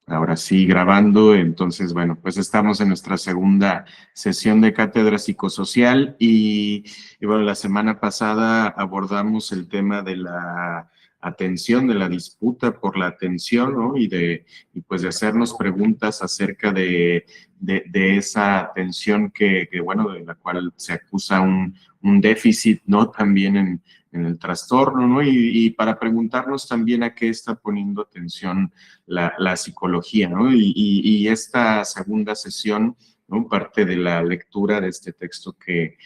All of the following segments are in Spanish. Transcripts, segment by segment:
Ahora sí, grabando. Entonces, bueno, pues estamos en nuestra segunda sesión de cátedra psicosocial y bueno, la semana pasada abordamos el tema de la atención, de la disputa por la atención, ¿no? Y pues de hacernos preguntas acerca de esa atención bueno, de la cual se acusa un déficit, ¿no? También en el trastorno, ¿no? Y para preguntarnos también a qué está poniendo atención la psicología, ¿no? Y esta segunda sesión, ¿no? Parte de la lectura de este texto que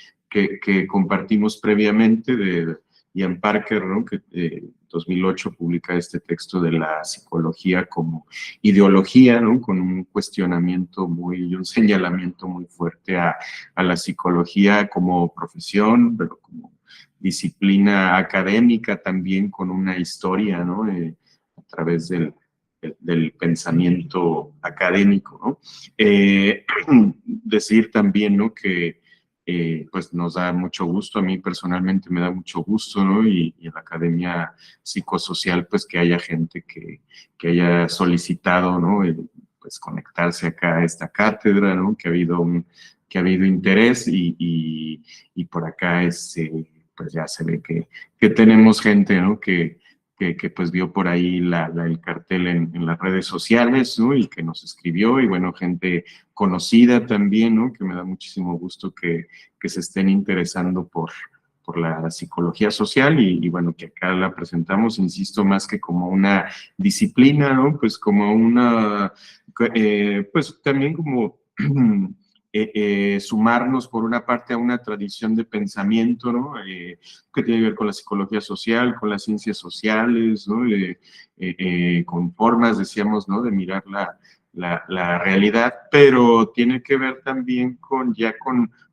compartimos previamente de Ian Parker, ¿no? Que en 2008 publica este texto de la psicología como ideología, ¿no? Con un cuestionamiento y un señalamiento muy fuerte a la psicología como profesión, pero como disciplina académica también con una historia, ¿no? A través del pensamiento académico, ¿no? Decir también, ¿no? Que pues nos da mucho gusto, a mí personalmente me da mucho gusto, ¿no? Y en la academia psicosocial, pues que haya gente que haya solicitado, ¿no? Pues conectarse acá a esta cátedra, ¿no? Que ha habido interés y por acá pues ya se ve que tenemos gente, ¿no? Que pues vio por ahí el cartel en las redes sociales, ¿no? Y que nos escribió, y bueno, gente conocida también, ¿no? Que me da muchísimo gusto que se estén interesando por la psicología social y bueno, que acá la presentamos, insisto, más que como una disciplina, ¿no? Pues como pues también como sumarnos por una parte a una tradición de pensamiento, ¿no? Que tiene que ver con la psicología social, con las ciencias sociales, ¿no? Con formas, decíamos, ¿no? De mirar la realidad, pero tiene que ver también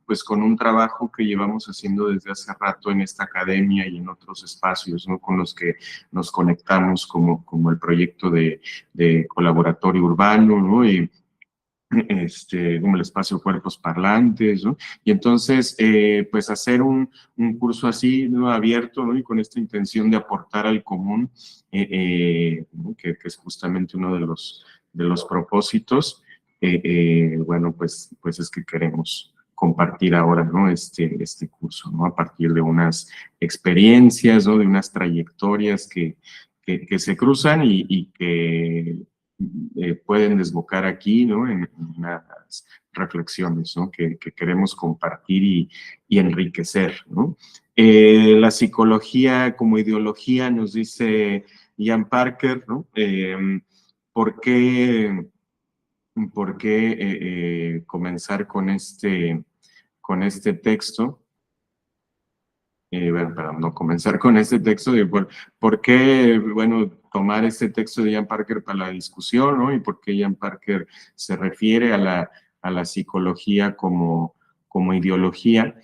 pues con un trabajo que llevamos haciendo desde hace rato en esta academia y en otros espacios, ¿no? Con los que nos conectamos como el proyecto de colaboratorio urbano, ¿no? Como el espacio Cuerpos Parlantes, ¿no? Y entonces, pues hacer un curso así, ¿no? Abierto, ¿no? Y con esta intención de aportar al común, ¿no? Que es justamente uno de los propósitos, bueno, pues es que queremos compartir ahora, ¿no? Este curso, ¿no? A partir de unas experiencias, ¿no? De unas trayectorias que se cruzan y que pueden desbocar aquí, ¿no? En unas reflexiones, ¿no? Que queremos compartir y enriquecer, ¿no? La psicología como ideología, nos dice Ian Parker, ¿no? ¿Por qué, por qué comenzar con este texto? Bueno, para no comenzar con este texto, por qué, bueno, tomar este texto de Ian Parker para la discusión, ¿no? Y por qué Ian Parker se refiere a la psicología como ideología.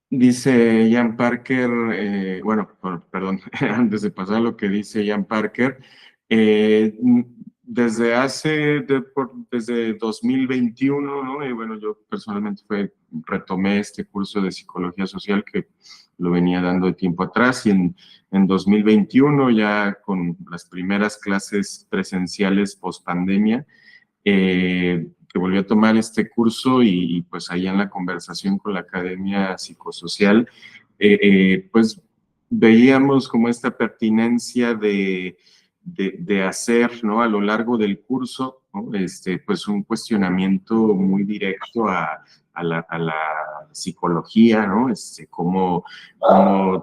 Dice Ian Parker, bueno, perdón, antes de pasar a lo que dice Ian Parker, eh, desde 2021, ¿no? Y bueno, yo personalmente retomé este curso de psicología social que lo venía dando de tiempo atrás y en 2021 ya con las primeras clases presenciales post pandemia, que volvió a tomar este curso y pues allá en la conversación con la Academia Psicosocial, pues veíamos como esta pertinencia de hacer, ¿no? A lo largo del curso, ¿no? Pues un cuestionamiento muy directo a la psicología, ¿no?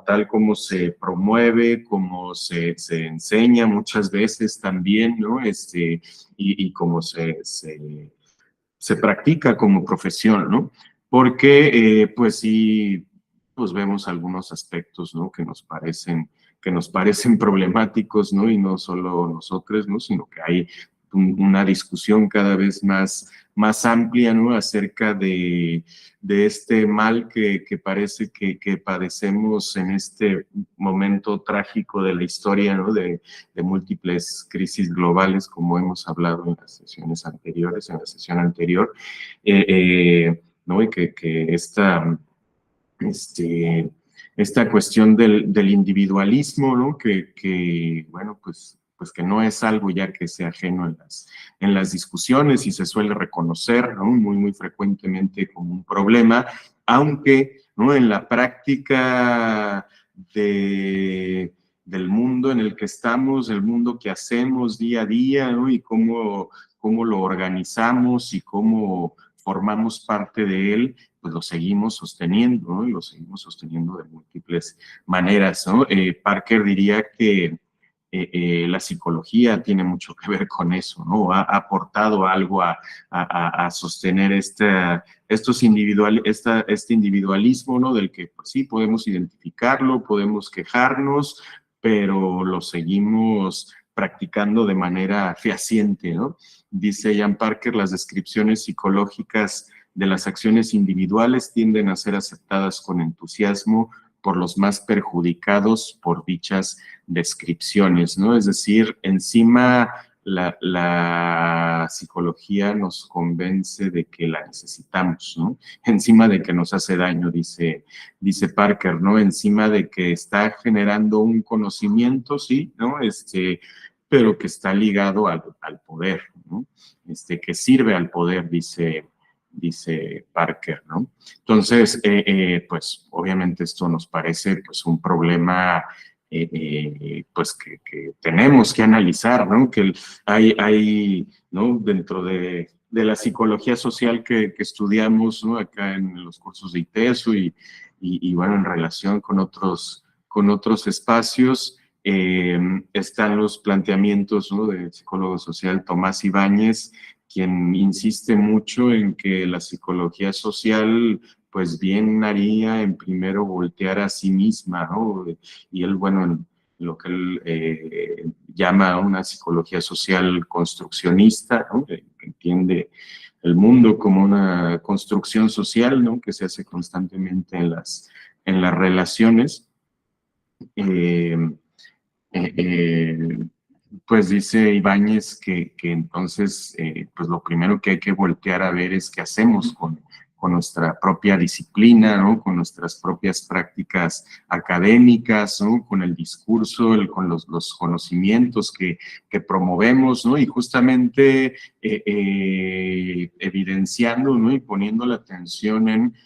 Tal como se promueve, como se enseña muchas veces también, ¿no? Y cómo se practica como profesión, ¿no? Porque, pues sí, pues vemos algunos aspectos, ¿no? Que nos parecen problemáticos, ¿no? Y no solo nosotros, ¿no? Sino que hay una discusión cada vez más amplia, ¿no? Acerca de este mal que parece que padecemos en este momento trágico de la historia, ¿no? De múltiples crisis globales, como hemos hablado en las sesiones anteriores, en la sesión anterior, ¿no? Y que esta, este, esta cuestión del individualismo, ¿no? Bueno, pues que no es algo ya que sea ajeno en las discusiones y se suele reconocer, ¿no? Muy frecuentemente como un problema, aunque, ¿no? En la práctica del mundo en el que estamos, el mundo que hacemos día a día, ¿no? Y cómo lo organizamos y cómo formamos parte de él, pues lo seguimos sosteniendo, ¿no? Y lo seguimos sosteniendo de múltiples maneras, ¿no? Parker diría que la psicología tiene mucho que ver con eso, ¿no? Ha aportado algo a sostener este individualismo, ¿no? Del que, pues sí, podemos identificarlo, podemos quejarnos, pero lo seguimos practicando de manera fehaciente, ¿no? Dice Ian Parker, las descripciones psicológicas de las acciones individuales tienden a ser aceptadas con entusiasmo por los más perjudicados por dichas descripciones, ¿no? Es decir, encima la psicología nos convence de que la necesitamos, ¿no? Encima de que nos hace daño, dice Parker, ¿no? Encima de que está generando un conocimiento, sí, ¿no? Pero que está ligado al poder, ¿no? Que sirve al poder, dice Parker, ¿no? Entonces, pues obviamente esto nos parece pues un problema pues que tenemos que analizar, ¿no? Que hay ¿no? Dentro de la psicología social que estudiamos, ¿no? Acá en los cursos de ITESO y bueno, en relación con otros espacios, están los planteamientos, ¿no? Del psicólogo social Tomás Ibáñez, quien insiste mucho en que la psicología social pues bien haría en primero voltear a sí misma, ¿no? Y él, bueno, en lo que él llama una psicología social construccionista, ¿no? Que entiende el mundo como una construcción social, ¿no? Que se hace constantemente en las relaciones. Eh, pues dice Ibáñez que entonces, pues lo primero que hay que voltear a ver es qué hacemos con nuestra propia disciplina, ¿no? Con nuestras propias prácticas académicas, ¿no? Con el discurso, con los conocimientos que promovemos, ¿no? Y justamente evidenciando, ¿no? Y poniendo la atención en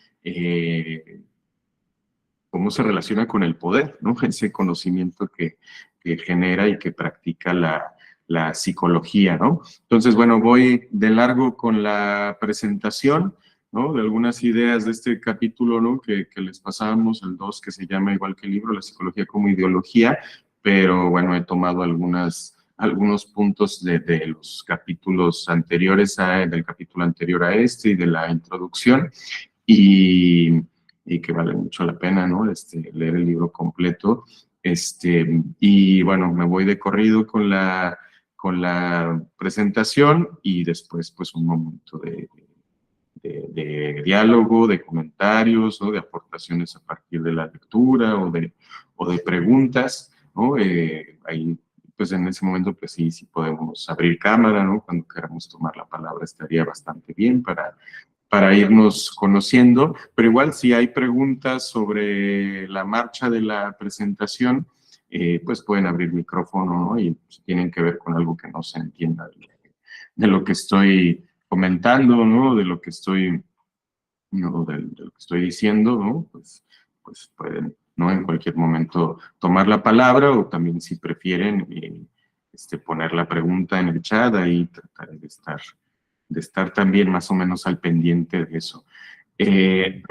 cómo se relaciona con el poder, ¿no? Ese conocimiento que genera y que practica la psicología, ¿no? Entonces, bueno, voy de largo con la presentación, ¿no? De algunas ideas de este capítulo, ¿no? Que les pasábamos, el 2, que se llama igual que el libro, La psicología como ideología, pero bueno, he tomado algunos puntos de los capítulos anteriores, del capítulo anterior a este y de la introducción, y que vale mucho la pena, ¿no? Leer el libro completo. Y bueno, me voy de corrido con la presentación y después pues un momento de diálogo, de comentarios, ¿no? De aportaciones a partir de la lectura o de preguntas, ¿no? Ahí, pues en ese momento, pues sí podemos abrir cámara, ¿no? Cuando queramos tomar la palabra estaría bastante bien para irnos conociendo, pero igual si hay preguntas sobre la marcha de la presentación, pues pueden abrir micrófono, ¿no? Y si tienen que ver con algo que no se entienda de lo que estoy comentando, ¿no? De lo que estoy, ¿no? de lo que estoy diciendo, ¿no? Pues pueden, ¿no? En cualquier momento tomar la palabra o también si prefieren, poner la pregunta en el chat, ahí trataré de estar también más o menos al pendiente de eso.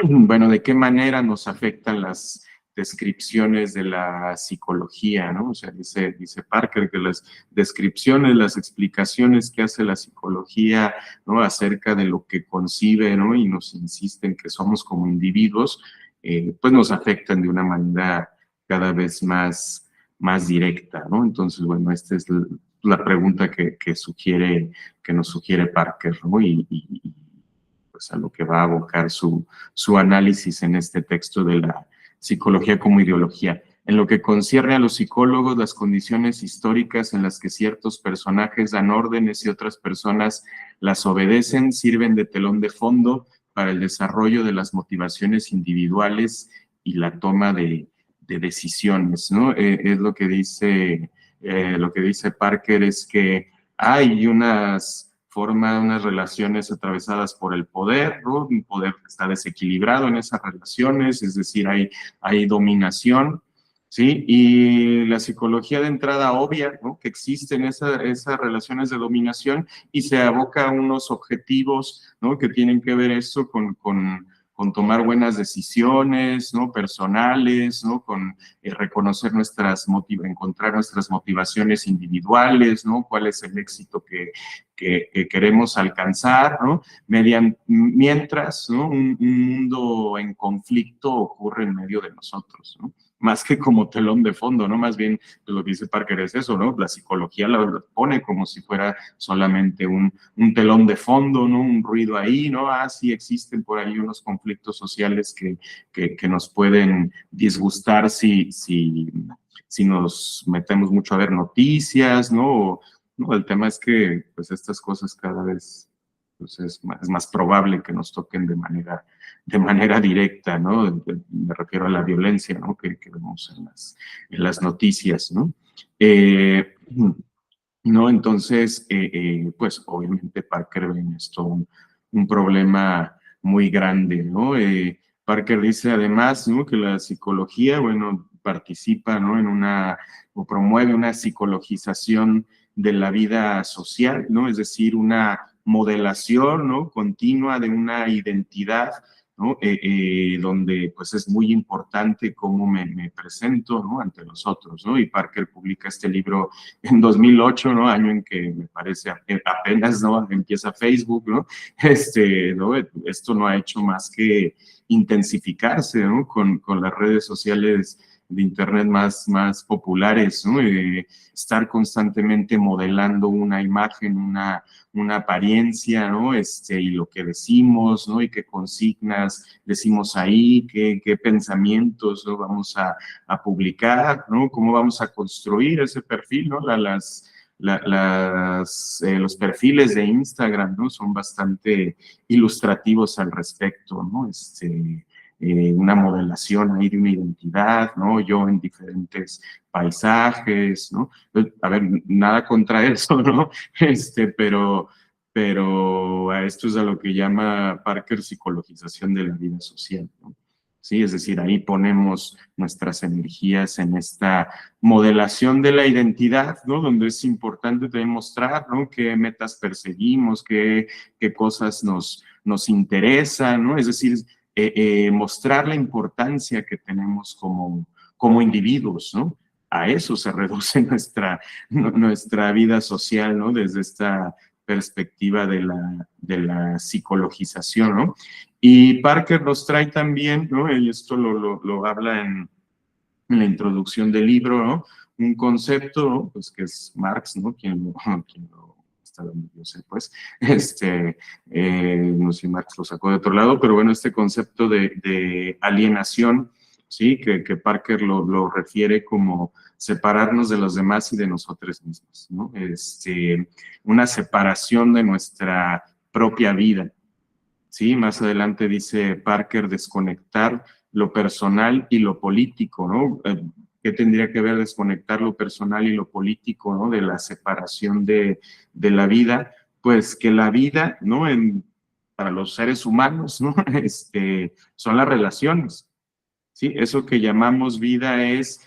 Bueno, ¿de qué manera nos afectan las descripciones de la psicología, ¿no? O sea, dice Parker que las descripciones, las explicaciones que hace la psicología, ¿no? Acerca de lo que concibe, ¿no? Y nos insisten que somos como individuos, pues nos afectan de una manera cada vez más directa, ¿no? Entonces, bueno, esta es la pregunta que nos sugiere Parker, ¿no? Y pues a lo que va a abocar su análisis en este texto de la psicología como ideología. En lo que concierne a los psicólogos, las condiciones históricas en las que ciertos personajes dan órdenes y otras personas las obedecen sirven de telón de fondo para el desarrollo de las motivaciones individuales la toma de decisiones, ¿no? Es lo que dice Parker es que hay unas relaciones atravesadas por el poder, ¿no? Un poder que está desequilibrado en esas relaciones, es decir, hay dominación, ¿sí? Y la psicología de entrada obvia, ¿no? Que existen esas relaciones de dominación y se aboca a unos objetivos, ¿no? Que tienen que ver esto con tomar buenas decisiones, ¿no? Personales, ¿no? Con reconocer encontrar nuestras motivaciones individuales, ¿no? Cuál es el éxito que queremos alcanzar, ¿no? Mientras, ¿no? Un mundo en conflicto ocurre en medio de nosotros, ¿no? Más que como telón de fondo, ¿no? Más bien lo que dice Parker es eso, ¿no? La psicología lo pone como si fuera solamente un telón de fondo, ¿no? Un ruido ahí, ¿no? Ah, sí existen por ahí unos conflictos sociales que nos pueden disgustar si nos metemos mucho a ver noticias, ¿no? No, el tema es que pues estas cosas cada vez pues, es más probable que nos toquen de manera directa, ¿no? Me refiero a la violencia, ¿no? Que vemos en las noticias, ¿no? ¿No? Entonces, pues obviamente Parker ve en esto un problema muy grande, ¿no? Parker dice además, ¿no? Que la psicología, bueno, participa, ¿no? O promueve una psicologización de la vida social, ¿no? Es decir, una modelación, ¿no? Continua de una identidad, ¿no? Donde pues es muy importante cómo me presento, ¿no? Ante los otros, ¿no? Y Parker publica este libro en 2008, ¿no? Año en que me parece apenas, ¿no? Empieza Facebook, ¿no? ¿No? Esto no ha hecho más que intensificarse, ¿no? Con las redes sociales de Internet más populares, ¿no? Estar constantemente modelando una imagen, una apariencia, ¿no? Y lo que decimos, ¿no? Y qué consignas decimos ahí, qué pensamientos, ¿no? Vamos a publicar, ¿no? Cómo vamos a construir ese perfil, ¿no? Los perfiles de Instagram, ¿no? Son bastante ilustrativos al respecto, ¿no? Una modelación ahí de una identidad, ¿no? Yo en diferentes paisajes, ¿no? A ver, nada contra eso, ¿no? Pero a esto es a lo que llama Parker psicologización de la vida social, ¿no? Sí, es decir, ahí ponemos nuestras energías en esta modelación de la identidad, ¿no? Donde es importante demostrar, ¿no? Qué metas perseguimos, qué cosas nos interesan, ¿no? Es decir, mostrar la importancia que tenemos como individuos, ¿no? A eso se reduce nuestra vida social, ¿no? Desde esta perspectiva de la psicologización, ¿no? Y Parker nos trae también, ¿no? Y esto lo habla en la introducción del libro, ¿no? Un concepto, ¿no? Pues que es Marx, ¿no? Quien lo está dando, yo sé, pues, no sé si Marx lo sacó de otro lado, pero bueno, este concepto de alienación, ¿sí? Que Parker lo refiere como separarnos de los demás y de nosotros mismos, ¿no? Una separación de nuestra propia vida, ¿sí? Más adelante dice Parker desconectar lo personal y lo político, ¿no? ¿Qué tendría que ver desconectar lo personal y lo político, ¿no? De la separación de la vida, pues que la vida, ¿no? Para los seres humanos, ¿no? Son las relaciones, ¿sí? Eso que llamamos vida es,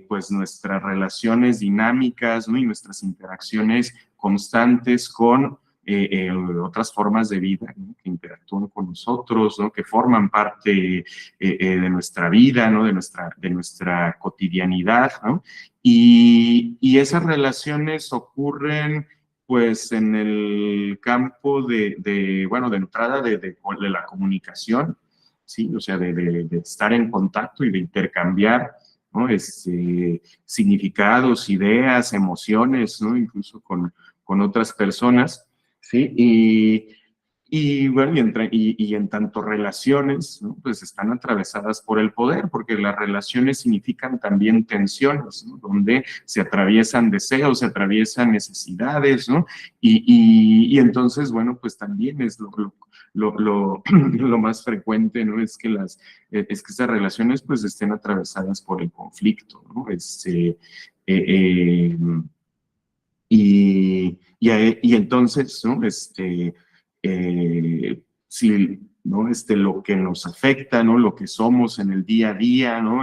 pues, nuestras relaciones dinámicas, ¿no? Y nuestras interacciones constantes con otras formas de vida, ¿no? Que interactúan con nosotros, ¿no? Que forman parte de nuestra vida, ¿no? De nuestra cotidianidad, ¿no? Y esas relaciones ocurren pues en el campo bueno, de entrada de la comunicación, ¿sí? O sea, de estar en contacto y de intercambiar, ¿no? Significados, ideas, emociones, ¿no? Incluso con otras personas, ¿sí? Y bueno, y en tanto relaciones, ¿no? Pues están atravesadas por el poder, porque las relaciones significan también tensiones, ¿no? Donde se atraviesan deseos, se atraviesan necesidades, ¿no? Y entonces, bueno, pues también es lo más frecuente, ¿no? Es que estas relaciones pues estén atravesadas por el conflicto, ¿no? Eh, y entonces, ¿no? Si, ¿no? Lo que nos afecta, ¿no? Lo que somos en el día a día, ¿no?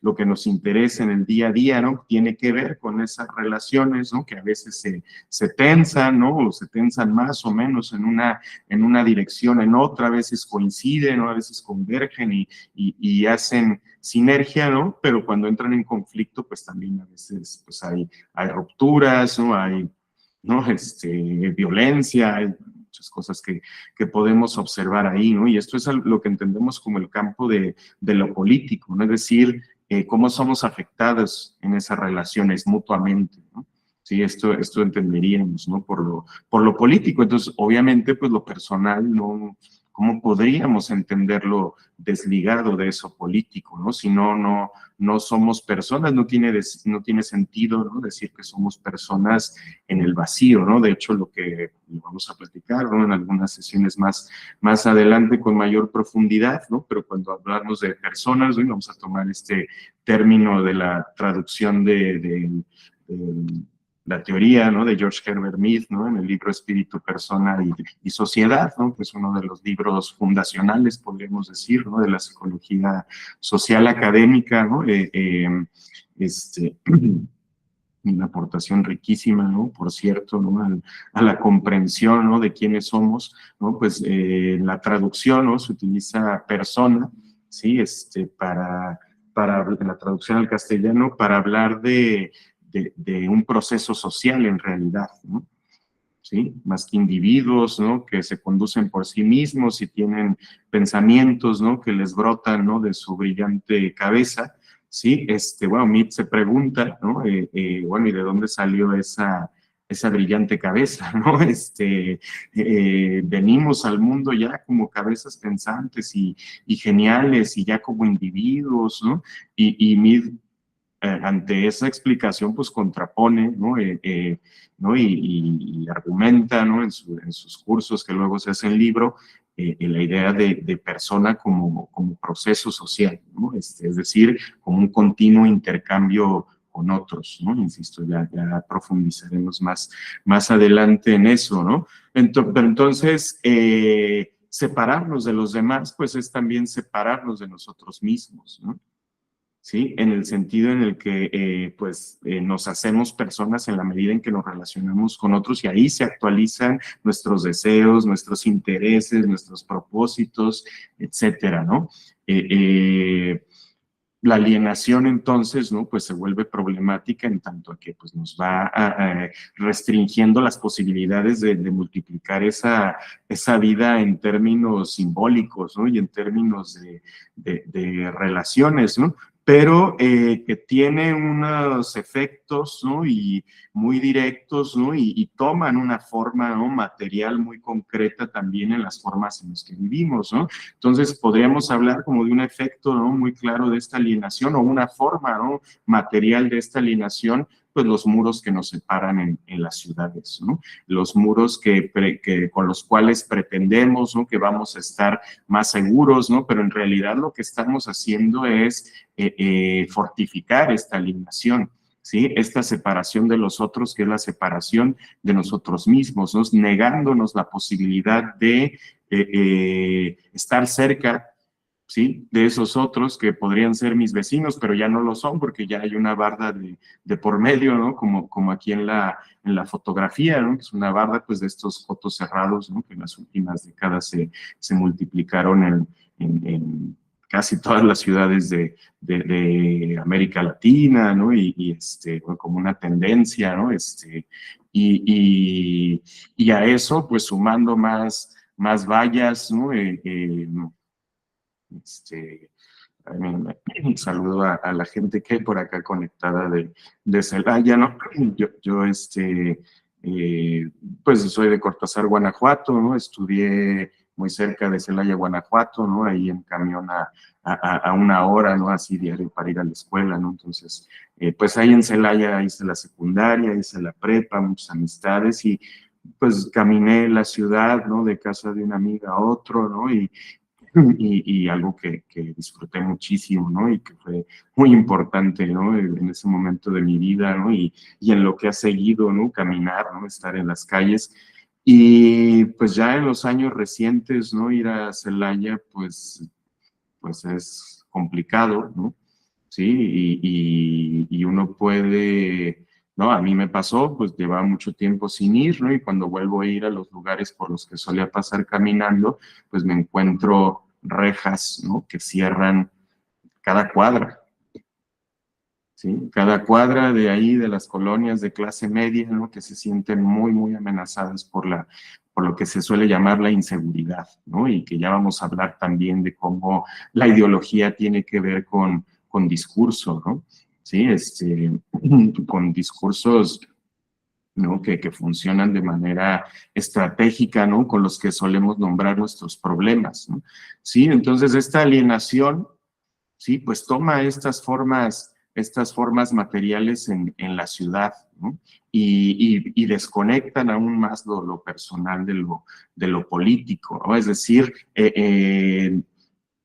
Lo que nos interesa en el día a día, ¿no? Tiene que ver con esas relaciones, ¿no? Que a veces se tensan, ¿no? O se tensan más o menos en una dirección, en otra, a veces coinciden, ¿no? A veces convergen y hacen sinergia, ¿no? Pero cuando entran en conflicto, pues también a veces pues hay rupturas, ¿no? Hay, ¿no? Violencia, hay muchas cosas que podemos observar ahí, ¿no? Y esto es lo que entendemos como el campo de lo político, ¿no? Es decir, cómo somos afectados en esas relaciones mutuamente, ¿no? Sí, esto entenderíamos, ¿no? Por lo político. Entonces, obviamente, pues lo personal, ¿no? ¿Cómo podríamos entenderlo desligado de eso político, ¿no? Si no somos personas, no tiene sentido, ¿no? Decir que somos personas en el vacío, ¿no? De hecho, lo que vamos a platicar, ¿no? En algunas sesiones más adelante con mayor profundidad, ¿no? Pero cuando hablamos de personas, ¿no? Vamos a tomar este término de la traducción de la teoría, ¿no? De George Herbert Mead, ¿no? En el libro Espíritu, Persona y Sociedad, ¿no? Que es uno de los libros fundacionales, podríamos decir, ¿no? De la psicología social académica, ¿no? Este, una aportación riquísima, ¿no? Por cierto, ¿no? A la comprensión, ¿no? De quiénes somos, ¿no? Pues la traducción, ¿no? Se utiliza persona, ¿sí? Para la traducción al castellano, para hablar de un proceso social en realidad, ¿no? ¿Sí? Más que individuos, ¿no? Que se conducen por sí mismos y tienen pensamientos, ¿no? Que les brotan, ¿no? De su brillante cabeza, ¿sí? Bueno, Mead se pregunta, ¿no? Bueno, ¿y de dónde salió esa brillante cabeza, ¿no? Venimos al mundo ya como cabezas pensantes y geniales y ya como individuos, ¿no? Y Mead ante esa explicación, pues contrapone, ¿no? ¿No? Y argumenta, ¿no? En sus cursos que luego se hace en libro, la idea de persona como proceso social, ¿no? Es decir, como un continuo intercambio con otros, ¿no? Insisto, ya profundizaremos más adelante en eso, ¿no? Pero entonces, separarnos de los demás, pues es también separarnos de nosotros mismos, ¿no? ¿Sí? En el sentido en el que nos hacemos personas en la medida en que nos relacionamos con otros y ahí se actualizan nuestros deseos, nuestros intereses, nuestros propósitos, etcétera, ¿no? Eh, eh, la alienación entonces, ¿no? Pues se vuelve problemática en tanto a que pues nos va restringiendo las posibilidades de multiplicar esa vida en términos simbólicos, ¿no? Y en términos de relaciones, ¿no? Pero que tiene unos efectos, ¿no? Y muy directos, ¿no? Y toman una forma, ¿no? Material muy concreta también en las formas en las que vivimos, ¿no? Entonces, podríamos hablar como de un efecto, ¿no? Muy claro de esta alienación o una forma, ¿no? Material de esta alienación, pues los muros que nos separan en las ciudades, ¿no? Los muros con los cuales pretendemos, ¿no? Que vamos a estar más seguros, ¿no? Pero en realidad lo que estamos haciendo es fortificar esta alienación. ¿Sí? Esta separación de los otros, que es la separación de nosotros mismos, ¿no? Negándonos la posibilidad de estar cerca, ¿sí? De esos otros que podrían ser mis vecinos, pero ya no lo son porque ya hay una barda de por medio, ¿no? Como aquí en la fotografía, ¿no? Que es una barda pues de estos cotos cerrados, ¿no? Que en las últimas décadas se multiplicaron en casi todas las ciudades de América Latina, ¿no? Bueno, como una tendencia, ¿no? Y a eso, pues sumando más vallas, ¿no? Este, un saludo a la gente que hay por acá conectada de Celaya, ¿no? Yo Eh, pues soy de Cortázar, Guanajuato, ¿no? Estudié muy cerca de Celaya, Guanajuato, ¿no? Ahí en camión a 1 hora, ¿no? Así diario para ir a la escuela, ¿no? Entonces, pues ahí en Celaya hice la secundaria, hice la prepa, muchas amistades y pues caminé la ciudad, ¿no? De casa de una amiga a otro, ¿no? Y algo que disfruté muchísimo, ¿no? Y que fue muy importante, ¿no? En ese momento de mi vida, ¿no? Y en lo que ha seguido, ¿no? Caminar, ¿no? Estar en las calles. Y pues ya en los años recientes, ¿no? Ir a Celaya, pues es complicado, ¿no? Sí, y uno puede, ¿no? A mí me pasó, pues llevaba mucho tiempo sin ir, ¿no? Y cuando vuelvo a ir a los lugares por los que solía pasar caminando, pues me encuentro rejas, ¿no? Que cierran cada cuadra, ¿sí? Cada cuadra de ahí, de las colonias de clase media, ¿no? Que se sienten muy, muy amenazadas por lo que se suele llamar la inseguridad, ¿no? Y que ya vamos a hablar también de cómo la ideología tiene que ver con discurso, ¿no? Sí, con discursos, ¿no? Que funcionan de manera estratégica, ¿no? Con los que solemos nombrar nuestros problemas, ¿no? Sí, entonces esta alienación, sí, pues toma estas formas materiales en la ciudad, ¿no? Y desconectan aún más lo personal de lo político, ¿no? Es decir,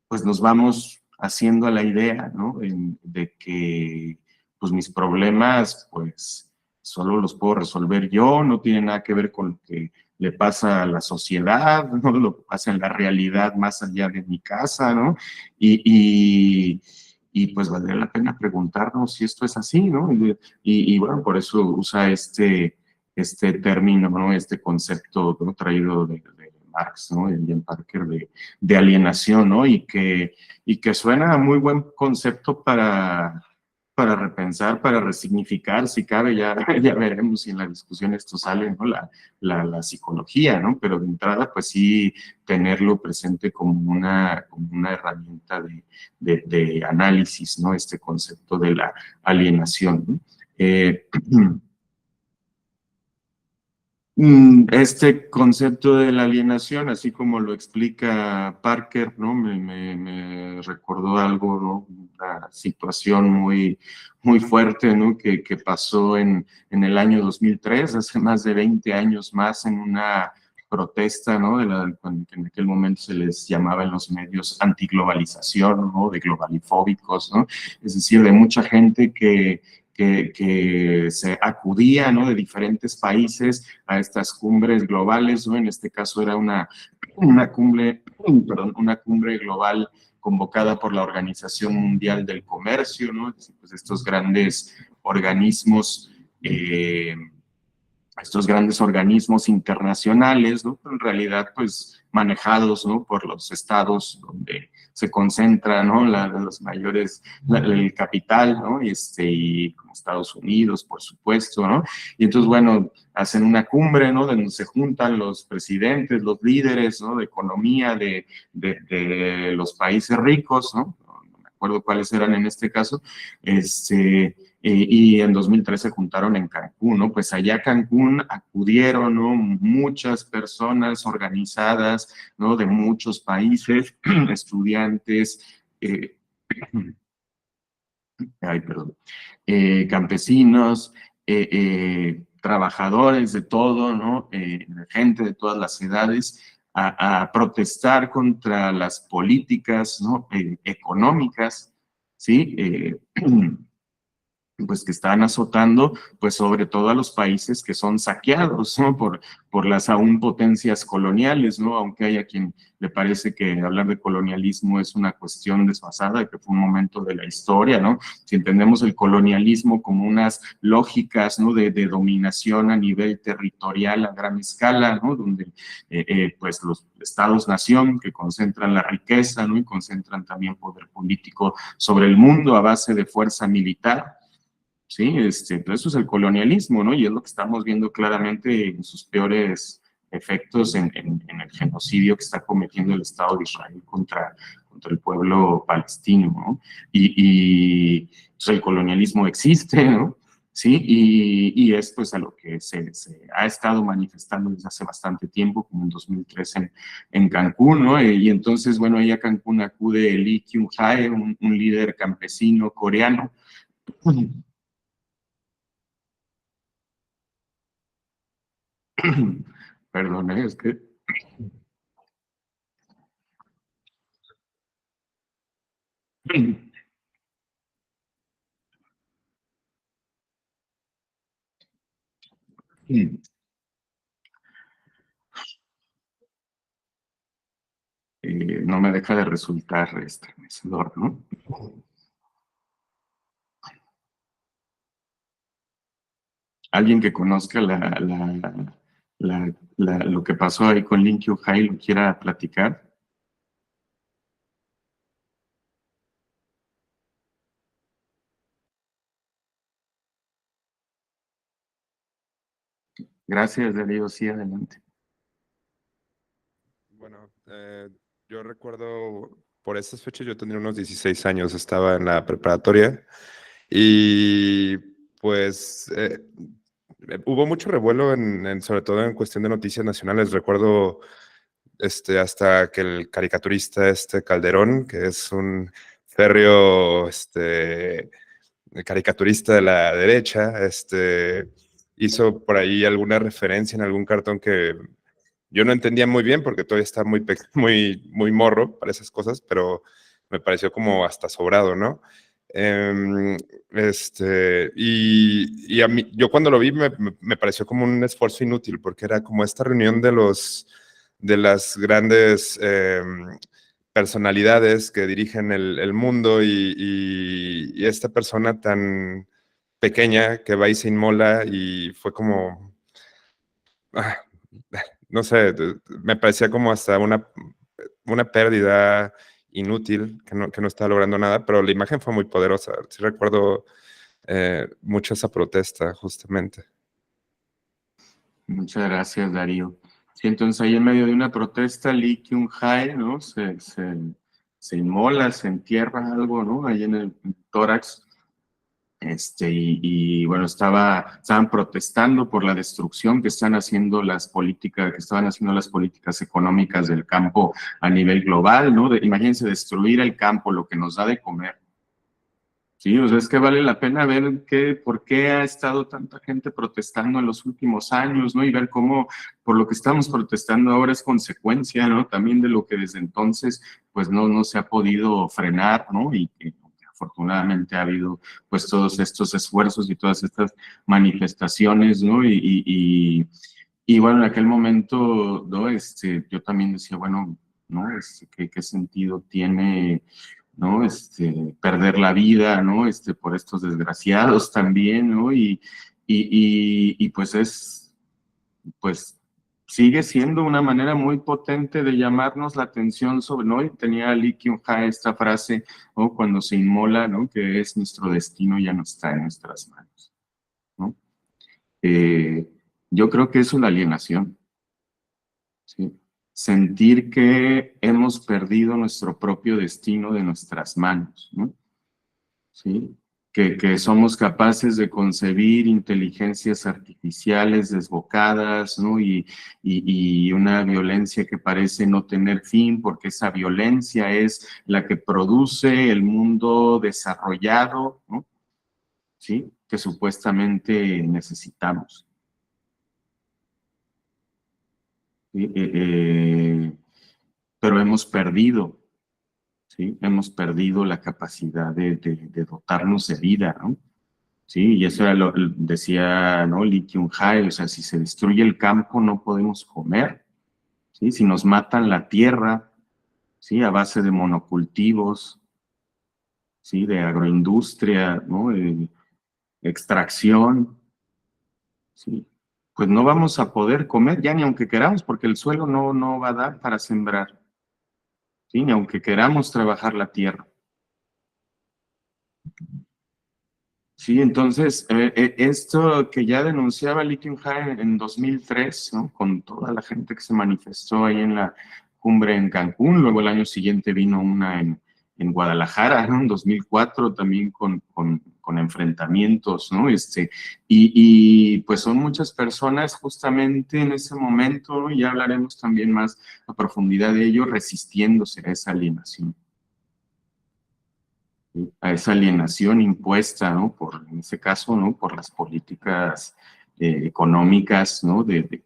pues nos vamos haciendo a la idea, ¿no? De que pues mis problemas, pues solo los puedo resolver yo, no tiene nada que ver con lo que le pasa a la sociedad, no lo que pasa en la realidad más allá de mi casa, ¿no? Y, y, y pues valdría la pena preguntarnos si esto es así, ¿no? Y bueno, por eso usa este término, ¿no? Este concepto, ¿no? Traído de Marx, ¿no? De Jean Parker, de alienación, ¿no? Y que suena a muy buen concepto para repensar, para resignificar, si cabe, ya, ya veremos si en la discusión esto sale, ¿no? La psicología, ¿no? Pero de entrada, pues sí, tenerlo presente como una herramienta de análisis, ¿no? Este concepto de la alienación, ¿no? Este concepto de la alienación, así como lo explica Parker, ¿no? Me recordó algo, ¿no? Una situación muy, muy fuerte, ¿no? Que pasó en el año 2003, hace más de 20 años más, en una protesta, ¿no? Que en aquel momento se les llamaba en los medios antiglobalización, ¿no? De globalifóbicos, ¿no? Es decir, de mucha gente que se acudía, ¿no? De diferentes países a estas cumbres globales, ¿no? En este caso era una cumbre global convocada por la Organización Mundial del Comercio, ¿no? Pues eh, estos grandes organismos internacionales, ¿no? En realidad, pues manejados, ¿no? Por los estados donde se concentra, ¿no? Los mayores, el capital, ¿no? Y como Estados Unidos, por supuesto, ¿no? Y entonces, bueno, hacen una cumbre, ¿no? Donde se juntan los presidentes, los líderes, ¿no? De economía de los países ricos, ¿no? No me acuerdo cuáles eran en este caso, y en 2013 se juntaron en Cancún, ¿no? Pues allá a Cancún acudieron, ¿no? Muchas personas organizadas, ¿no? De muchos países, estudiantes, eh, ay, perdón, campesinos, trabajadores de todo, ¿no? Gente de todas las edades, a protestar contra las políticas, ¿no? Económicas, ¿sí? Pues que están azotando, pues sobre todo a los países que son saqueados, ¿no? Por las aún potencias coloniales, ¿no? Aunque hay a quien le parece que hablar de colonialismo es una cuestión desfasada, que fue un momento de la historia, ¿no? Si entendemos el colonialismo como unas lógicas, ¿no? De dominación a nivel territorial a gran escala, ¿no? Donde, pues, los estados-nación que concentran la riqueza, ¿no? Y concentran también poder político sobre el mundo a base de fuerza militar. Sí, entonces eso es el colonialismo, ¿no? Y es lo que estamos viendo claramente en sus peores efectos en el genocidio que está cometiendo el Estado de Israel contra el pueblo palestino, ¿no? Y pues el colonialismo existe, ¿no? Sí, y es pues a lo que se ha estado manifestando desde hace bastante tiempo, como en 2003 en Cancún, ¿no? Y entonces, bueno, ahí a Cancún acude Lee Kyung-hae, un líder campesino coreano. Perdón, es que... no me deja de resultar estremecedor, ¿no? Alguien que conozca lo que pasó ahí con Lin Kyung-hae lo quiera platicar. Gracias, Darío, sí, adelante. Bueno, yo recuerdo, por esas fechas yo tenía unos 16 años, estaba en la preparatoria y pues hubo mucho revuelo sobre todo en cuestión de noticias nacionales. Recuerdo hasta que el caricaturista Calderón, que es un férreo caricaturista de la derecha, hizo por ahí alguna referencia en algún cartón que yo no entendía muy bien porque todavía está muy morro para esas cosas, pero me pareció como hasta sobrado, ¿no? Em, y a mí, yo cuando lo vi me pareció como un esfuerzo inútil porque era como esta reunión de las grandes personalidades que dirigen el mundo y esta persona tan pequeña que va y se inmola y fue como, ah, no sé, me parecía como hasta una pérdida inútil que no estaba logrando nada, pero la imagen fue muy poderosa. Sí recuerdo mucho esa protesta, justamente. Muchas gracias, Darío. Sí, entonces ahí en medio de una protesta, Lee Kyung-hae, ¿no? Se inmola, se entierra algo, ¿no? Ahí en el tórax. Bueno, estaban protestando por la destrucción que están haciendo que estaban haciendo las políticas económicas del campo a nivel global, ¿no? Imagínense destruir el campo, lo que nos da de comer. Sí, o sea, es que vale la pena ver por qué ha estado tanta gente protestando en los últimos años, ¿no? Y ver cómo por lo que estamos protestando ahora es consecuencia, ¿no? También de lo que desde entonces, pues no se ha podido frenar, ¿no? Y que afortunadamente ha habido, pues, todos estos esfuerzos y todas estas manifestaciones, ¿no? Y bueno, en aquel momento, ¿no? Yo también decía, bueno, ¿no? ¿Qué sentido tiene? ¿No? Perder la vida, ¿no? Por estos desgraciados también, ¿no? Pues pues sigue siendo una manera muy potente de llamarnos la atención sobre, ¿no? Y tenía Lee Kyung-hae esta frase, ¿no? Cuando se inmola, ¿no? Que es nuestro destino ya no está en nuestras manos, ¿no? Eh, yo creo que eso es la alienación, ¿sí? Sentir que hemos perdido nuestro propio destino de nuestras manos, ¿no? ¿Sí? Que somos capaces de concebir inteligencias artificiales desbocadas, ¿no? Y una violencia que parece no tener fin, porque esa violencia es la que produce el mundo desarrollado, ¿no? ¿Sí? Que supuestamente necesitamos. ¿Sí? Pero hemos perdido, ¿sí? Hemos perdido la capacidad de dotarnos de vida, ¿no? Sí, y eso era decía, ¿no? Lee Kyung-hae, o sea, si se destruye el campo no podemos comer, ¿sí? Si nos matan la tierra, ¿sí? A base de monocultivos, ¿sí? De agroindustria, ¿no? De extracción, ¿sí? Pues no vamos a poder comer ya ni aunque queramos, porque el suelo no va a dar para sembrar, ¿sí? Ni aunque queramos trabajar la tierra. Sí, entonces, esto que ya denunciaba Lee Kyung-hae en 2003, ¿no? Con toda la gente que se manifestó ahí en la cumbre en Cancún, luego el año siguiente vino una en Guadalajara, ¿no? En 2004 también con enfrentamientos, ¿no? Y pues son muchas personas justamente en ese momento, ¿no? Y ya hablaremos también más a profundidad de ello, resistiéndose a esa alienación. ¿Sí? A esa alienación impuesta, ¿no? En ese caso, ¿no? Por las políticas económicas, ¿no? De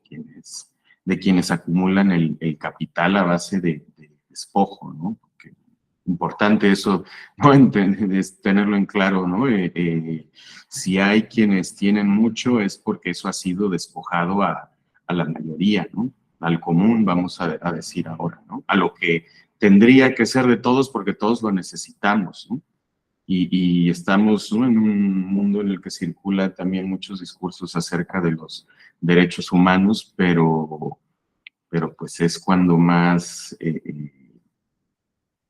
quienes acumulan el capital a base de despojo, ¿no? Porque importante eso, ¿no? Es tenerlo en claro, ¿no? Si hay quienes tienen mucho es porque eso ha sido despojado a la mayoría, ¿no? Al común, vamos a decir ahora, ¿no? A lo que tendría que ser de todos porque todos lo necesitamos, ¿no? Y estamos, ¿no? En un mundo en el que circula también muchos discursos acerca de los derechos humanos, pero pues es cuando más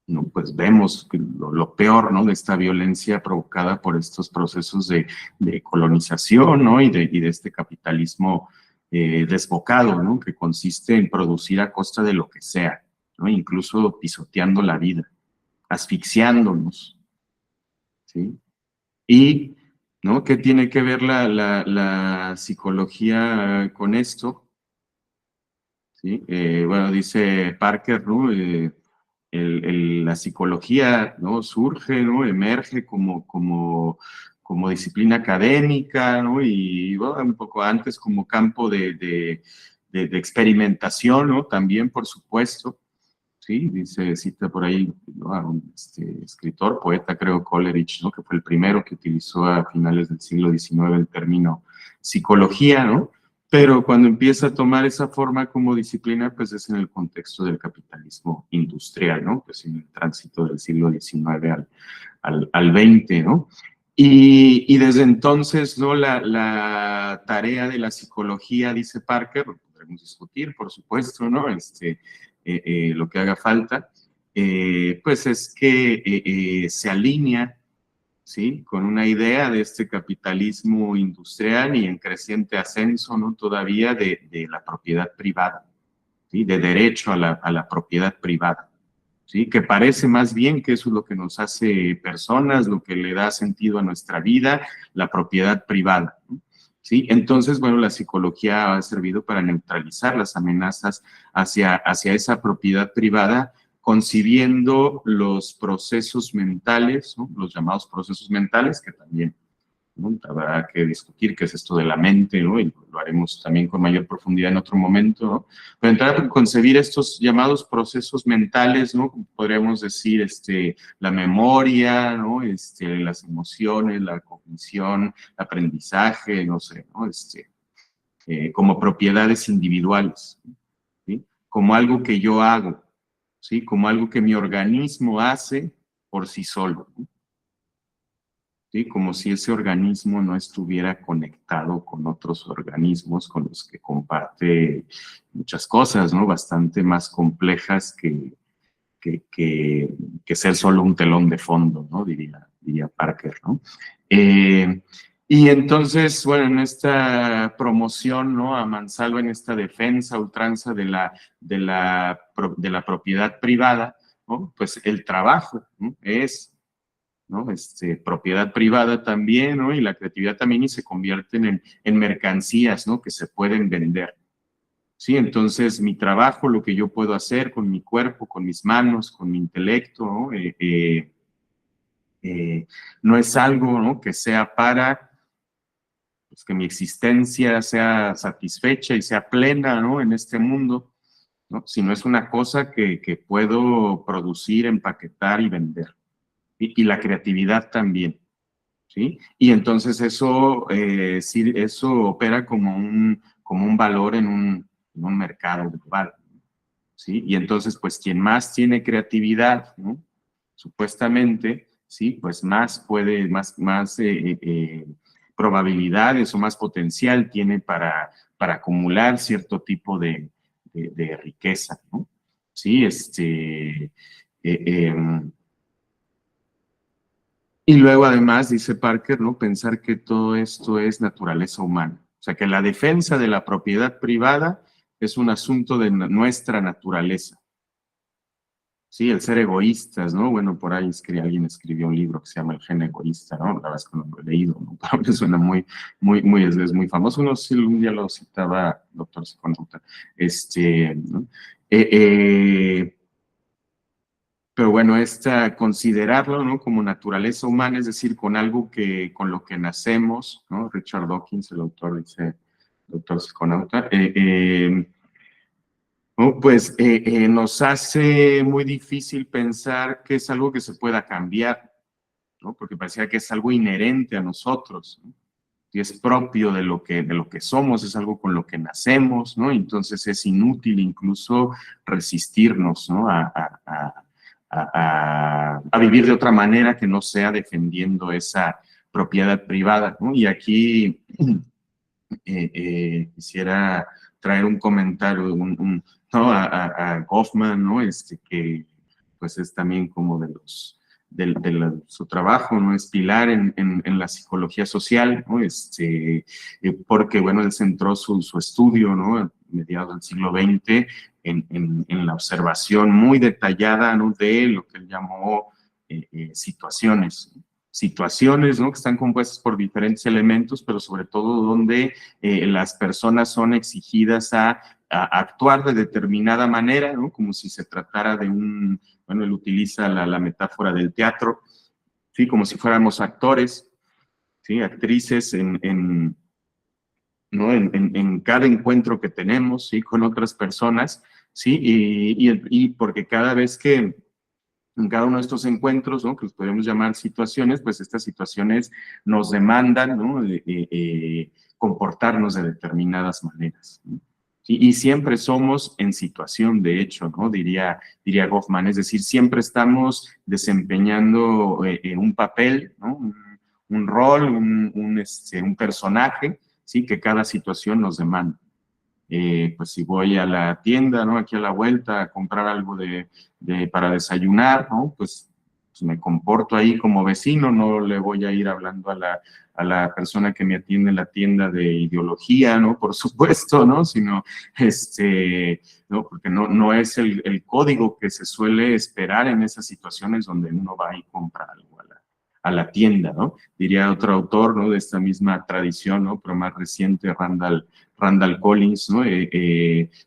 no, pues vemos lo peor, ¿no? De esta violencia provocada por estos procesos de colonización, ¿no? Y de este capitalismo desbocado, ¿no? Que consiste en producir a costa de lo que sea, ¿no? Incluso pisoteando la vida, asfixiándonos, ¿sí? Y, ¿no? ¿Qué tiene que ver la psicología con esto? ¿Sí? Bueno, dice Parker, ¿no? La psicología, ¿no? Surge, ¿no? Emerge como disciplina académica, ¿no? Y bueno, un poco antes como campo de experimentación, ¿no? También, por supuesto, ¿sí? Cita por ahí, ¿no? A un escritor, poeta, creo, Coleridge, ¿no? Que fue el primero que utilizó a finales del siglo XIX el término psicología, ¿no? Pero cuando empieza a tomar esa forma como disciplina, pues es en el contexto del capitalismo industrial, ¿no? Pues en el tránsito del siglo XIX al XX, ¿no? Y desde entonces, ¿no? La tarea de la psicología, dice Parker, lo podremos discutir, por supuesto, ¿no? Lo que haga falta, pues es que se alinea, ¿sí? Con una idea de este capitalismo industrial y en creciente ascenso, ¿no? Todavía de la propiedad privada, ¿sí? De derecho a la propiedad privada, ¿sí? Que parece más bien que eso es lo que nos hace personas, lo que le da sentido a nuestra vida, la propiedad privada, ¿no? ¿Sí? Entonces, bueno, la psicología ha servido para neutralizar las amenazas hacia esa propiedad privada, concibiendo los procesos mentales, ¿no? Los llamados procesos mentales, que también, ¿no? Habrá que discutir qué es esto de la mente, ¿no? Y lo haremos también con mayor profundidad en otro momento, ¿no? Pero entrar a concebir estos llamados procesos mentales, ¿no? Podríamos decir, la memoria, ¿no? Las emociones, la cognición, el aprendizaje, no sé, ¿no? Como propiedades individuales, ¿sí? Como algo que yo hago, ¿sí? Como algo que mi organismo hace por sí solo, ¿no? ¿Sí? Como si ese organismo no estuviera conectado con otros organismos con los que comparte muchas cosas, ¿no? Bastante más complejas que ser solo un telón de fondo, ¿no? Diría Parker, ¿no? Y entonces, bueno, en esta promoción, ¿no? A mansalva, en esta defensa ultranza de la propiedad privada, ¿no? Pues el trabajo, ¿no? Es, ¿no? Propiedad privada también, ¿no? Y la creatividad también, y se convierten en mercancías, ¿no? Que se pueden vender. Sí, entonces mi trabajo, lo que yo puedo hacer con mi cuerpo, con mis manos, con mi intelecto, ¿no? No es algo, ¿no? Que sea para pues, que mi existencia sea satisfecha y sea plena, ¿no? En este mundo, ¿no? Sino es una cosa que puedo producir, empaquetar y vender. Y la creatividad también. ¿Sí? Y entonces eso, sí, eso opera como un valor en un mercado global, ¿sí? Y entonces, pues, quien más tiene creatividad, ¿no? Supuestamente, ¿sí? Pues más puede, más probabilidades o más potencial tiene para acumular cierto tipo de riqueza, ¿no? Sí, y luego además, dice Parker, ¿no? Pensar que todo esto es naturaleza humana. O sea, que la defensa de la propiedad privada es un asunto de nuestra naturaleza. Sí, el ser egoístas, ¿no? Bueno, por ahí alguien escribió un libro que se llama El gen egoísta, ¿no? La verdad es que no lo he leído, ¿no? Pero me suena es muy famoso. No sé si un día lo citaba doctor psiconauta. ¿No? Eh, eh, pero bueno, considerarlo, ¿no? Como naturaleza humana, es decir, con algo con lo que nacemos, ¿no? Richard Dawkins, el autor, dice, doctor psiconauta, ¿no? Pues nos hace muy difícil pensar que es algo que se pueda cambiar, ¿no? Porque parecía que es algo inherente a nosotros, ¿no? Y es propio de lo que somos, es algo con lo que nacemos, ¿no? Entonces es inútil incluso resistirnos, ¿no? A vivir de otra manera que no sea defendiendo esa propiedad privada, ¿no? Y aquí quisiera traer un comentario, ¿no? A Goffman, ¿no? Que pues es también como su trabajo, ¿no? Es pilar en la psicología social, ¿no? Porque, bueno, él centró su estudio, ¿no? A mediados del siglo XX en la observación muy detallada, ¿no? De lo que él llamó situaciones, ¿no? Que están compuestas por diferentes elementos, pero sobre todo donde las personas son exigidas a actuar de determinada manera, ¿no? Como si se tratara de bueno, él utiliza la metáfora del teatro, ¿sí? Como si fuéramos actores, ¿sí? Actrices ¿no? En cada encuentro que tenemos, ¿sí? Con otras personas, ¿sí? Y porque cada vez que en cada uno de estos encuentros, ¿no? Que los podemos llamar situaciones, pues estas situaciones nos demandan, ¿no? Comportarnos de determinadas maneras, ¿no? Y siempre somos en situación, de hecho, ¿no? Diría Goffman, es decir, siempre estamos desempeñando un papel, ¿no? Un rol, un personaje, ¿sí? Que cada situación nos demanda. Pues si voy a la tienda, ¿no? Aquí a la vuelta a comprar algo para desayunar, ¿no? Pues me comporto ahí como vecino, no le voy a ir hablando a la persona que me atiende en la tienda de ideología, ¿no? Por supuesto, ¿no? Sino, ¿no? Porque no es el código que se suele esperar en esas situaciones donde uno va y compra algo a la tienda, ¿no? Diría otro autor, ¿no? De esta misma tradición, ¿no? Pero más reciente, Randall Collins, ¿no?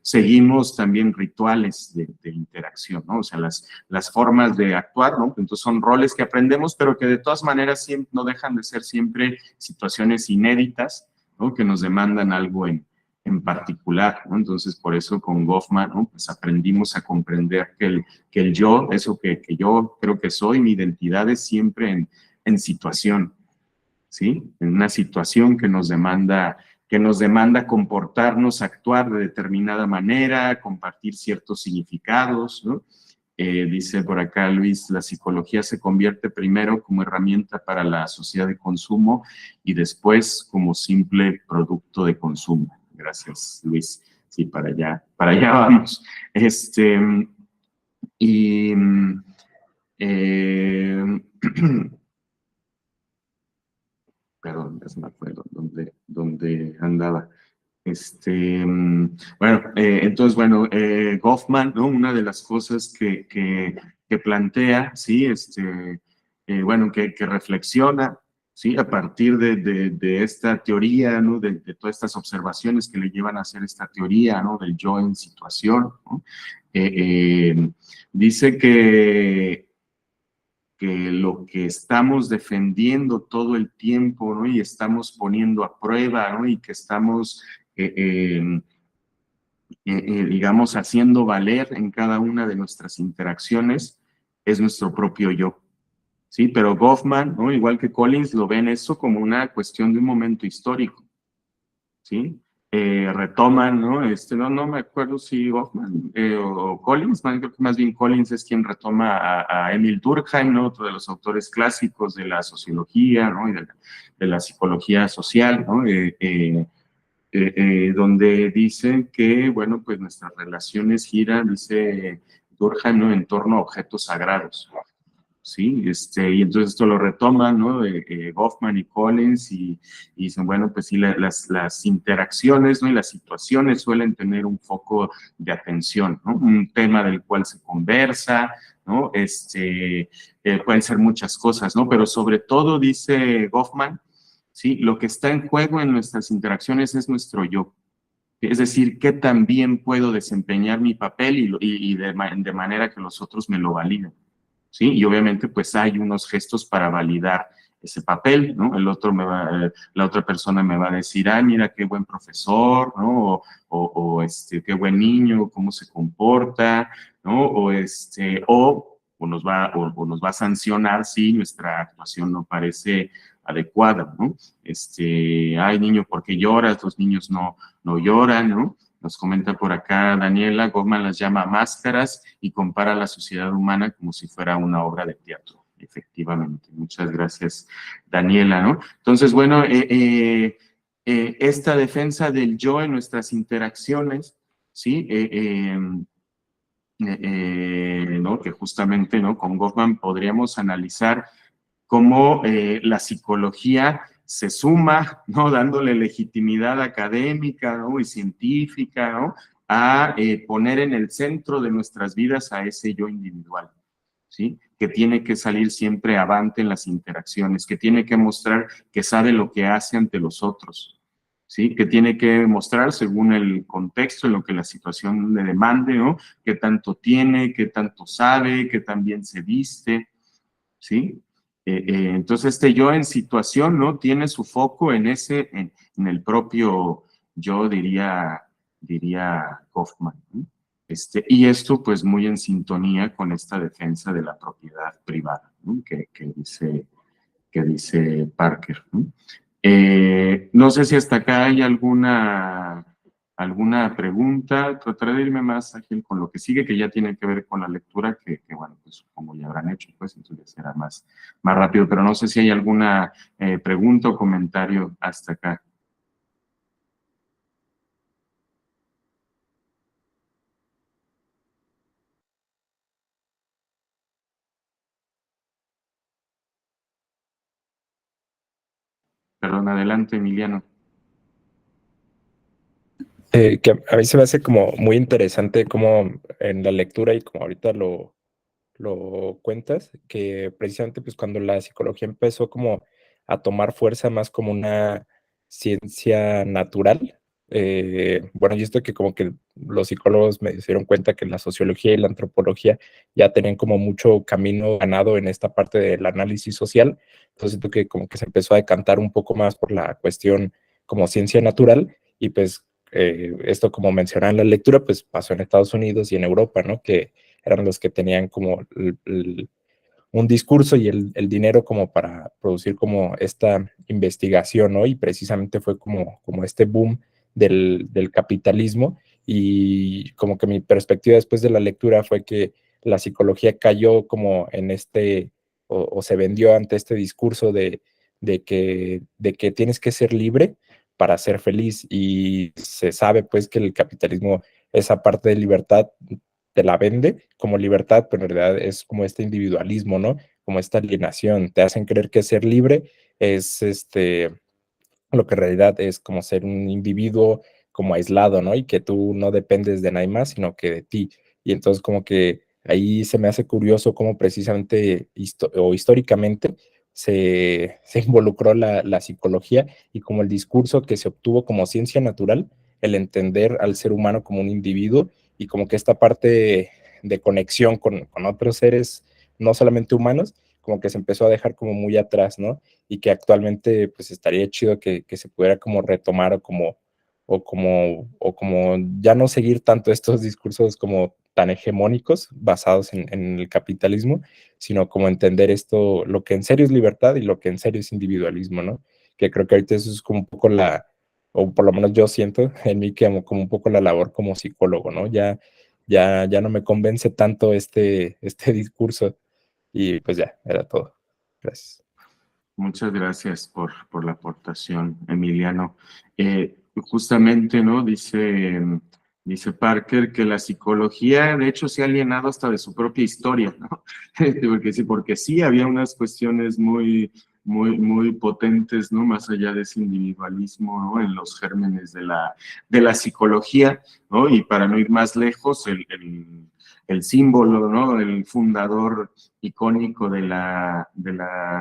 Seguimos también rituales de interacción, ¿no? O sea, las formas de actuar, ¿no? Entonces son roles que aprendemos, pero que de todas maneras siempre, no dejan de ser siempre situaciones inéditas, ¿no? Que nos demandan algo en particular, ¿no? Entonces, por eso con Goffman, ¿no? Pues aprendimos a comprender que el yo, eso que yo creo que soy, mi identidad es siempre en situación, ¿sí? En una situación que nos demanda comportarnos, actuar de determinada manera, compartir ciertos significados, ¿no? Dice por acá Luis, la psicología se convierte primero como herramienta para la sociedad de consumo y después como simple producto de consumo. Gracias, Luis. Sí, para allá vamos. Y eh, perdón, ya se me acuerdo dónde andaba. Bueno, entonces, bueno, Goffman, ¿no? Una de las cosas que plantea, ¿sí? Bueno, que reflexiona, ¿sí? A partir de esta teoría, ¿no? De todas estas observaciones que le llevan a hacer esta teoría, ¿no? Del yo en situación, ¿no? Dice que lo que estamos defendiendo todo el tiempo, ¿no? Y estamos poniendo a prueba, ¿no? Y que estamos, digamos, haciendo valer en cada una de nuestras interacciones, es nuestro propio yo, ¿sí? Pero Goffman, ¿no? Igual que Collins, lo ven eso como una cuestión de un momento histórico, ¿sí? Retoman, ¿no? No me acuerdo si Goffman o Collins, creo que más bien Collins es quien retoma a Emil Durkheim, ¿no? Otro de los autores clásicos de la sociología, ¿no? Y de la psicología social, ¿no? Donde dicen que, bueno, pues nuestras relaciones giran, dice Durkheim, ¿no? En torno a objetos sagrados, ¿sí? Y entonces esto lo retoman, ¿no? Goffman y Collins y dicen, bueno, pues sí, las interacciones, ¿no? Y las situaciones suelen tener un foco de atención, ¿no? Un tema del cual se conversa, ¿no? Pueden ser muchas cosas, ¿no? Pero sobre todo, dice Goffman, ¿sí? Lo que está en juego en nuestras interacciones es nuestro yo. Es decir, qué tan bien puedo desempeñar mi papel y de manera que los otros me lo validen. ¿Sí? Y obviamente pues hay unos gestos para validar ese papel, ¿no? La otra persona me va a decir, ah, mira qué buen profesor, ¿no? Qué buen niño, cómo se comporta, ¿no? O nos va a sancionar si nuestra actuación no parece adecuada, ¿no? Ay, niño, ¿por qué lloras? Los niños no lloran, ¿no? Nos comenta por acá Daniela, Goffman las llama máscaras y compara la sociedad humana como si fuera una obra de teatro. Efectivamente. Muchas gracias, Daniela, ¿no? Entonces, bueno, esta defensa del yo en nuestras interacciones, ¿sí? ¿No? Que justamente, ¿no? Con Goffman podríamos analizar cómo la psicología se suma, ¿no? Dándole legitimidad académica, ¿no? Y científica, ¿no? A poner en el centro de nuestras vidas a ese yo individual, ¿sí? Que tiene que salir siempre avante en las interacciones, que tiene que mostrar que sabe lo que hace ante los otros, ¿sí? Que tiene que mostrar según el contexto en lo que la situación le demande, ¿no? Qué tanto tiene, qué tanto sabe, qué tan bien se viste, ¿sí? Entonces este yo en situación, ¿no? Tiene su foco en el propio yo, diría Kaufman, ¿no? Y esto pues muy en sintonía con esta defensa de la propiedad privada, ¿no? Que dice Parker, ¿no? No sé si hasta acá hay alguna pregunta. Trataré de irme más ágil con lo que sigue, que ya tiene que ver con la lectura, bueno, pues supongo ya habrán hecho, pues entonces será más rápido, pero no sé si hay alguna pregunta o comentario hasta acá. Perdón, adelante, Emiliano. Que a mí se me hace como muy interesante como en la lectura y como ahorita lo cuentas, que precisamente pues cuando la psicología empezó como a tomar fuerza más como una ciencia natural, bueno, y esto que como que los psicólogos me dieron cuenta que la sociología y la antropología ya tenían como mucho camino ganado en esta parte del análisis social, entonces siento que como que se empezó a decantar un poco más por la cuestión como ciencia natural y pues esto como mencionaba en la lectura, pues pasó en Estados Unidos y en Europa, ¿no? Que eran los que tenían como un discurso y el dinero como para producir como esta investigación, ¿no? Y precisamente fue como este boom del capitalismo y como que mi perspectiva después de la lectura fue que la psicología cayó como en o se vendió ante este discurso de que tienes que ser libre para ser feliz y se sabe pues que el capitalismo, esa parte de libertad te la vende como libertad, pero en realidad es como este individualismo, ¿no? Como esta alienación. Te hacen creer que ser libre es lo que en realidad es como ser un individuo como aislado, ¿no? Y que tú no dependes de nadie más, sino que de ti. Y entonces como que ahí se me hace curioso cómo precisamente o históricamente se involucró la psicología y como el discurso que se obtuvo como ciencia natural, el entender al ser humano como un individuo y como que esta parte de conexión con otros seres, no solamente humanos, como que se empezó a dejar como muy atrás, ¿no? Y que actualmente pues estaría chido que se pudiera como retomar o como ya no seguir tanto estos discursos como tan hegemónicos basados en el capitalismo, sino como entender esto, lo que en serio es libertad y lo que en serio es individualismo, ¿no? Que creo que ahorita eso es como un poco o por lo menos yo siento en mí que como un poco la labor como psicólogo, ¿no? Ya no me convence tanto este discurso y pues ya, era todo. Gracias. Muchas gracias por la aportación, Emiliano. Justamente, ¿no? Dice Parker que la psicología, de hecho, se ha alienado hasta de su propia historia, ¿no? Porque sí había unas cuestiones muy potentes, ¿no? Más allá de ese individualismo, ¿no? En los gérmenes de la psicología, ¿no? Y para no ir más lejos, el símbolo, ¿no? El fundador icónico de la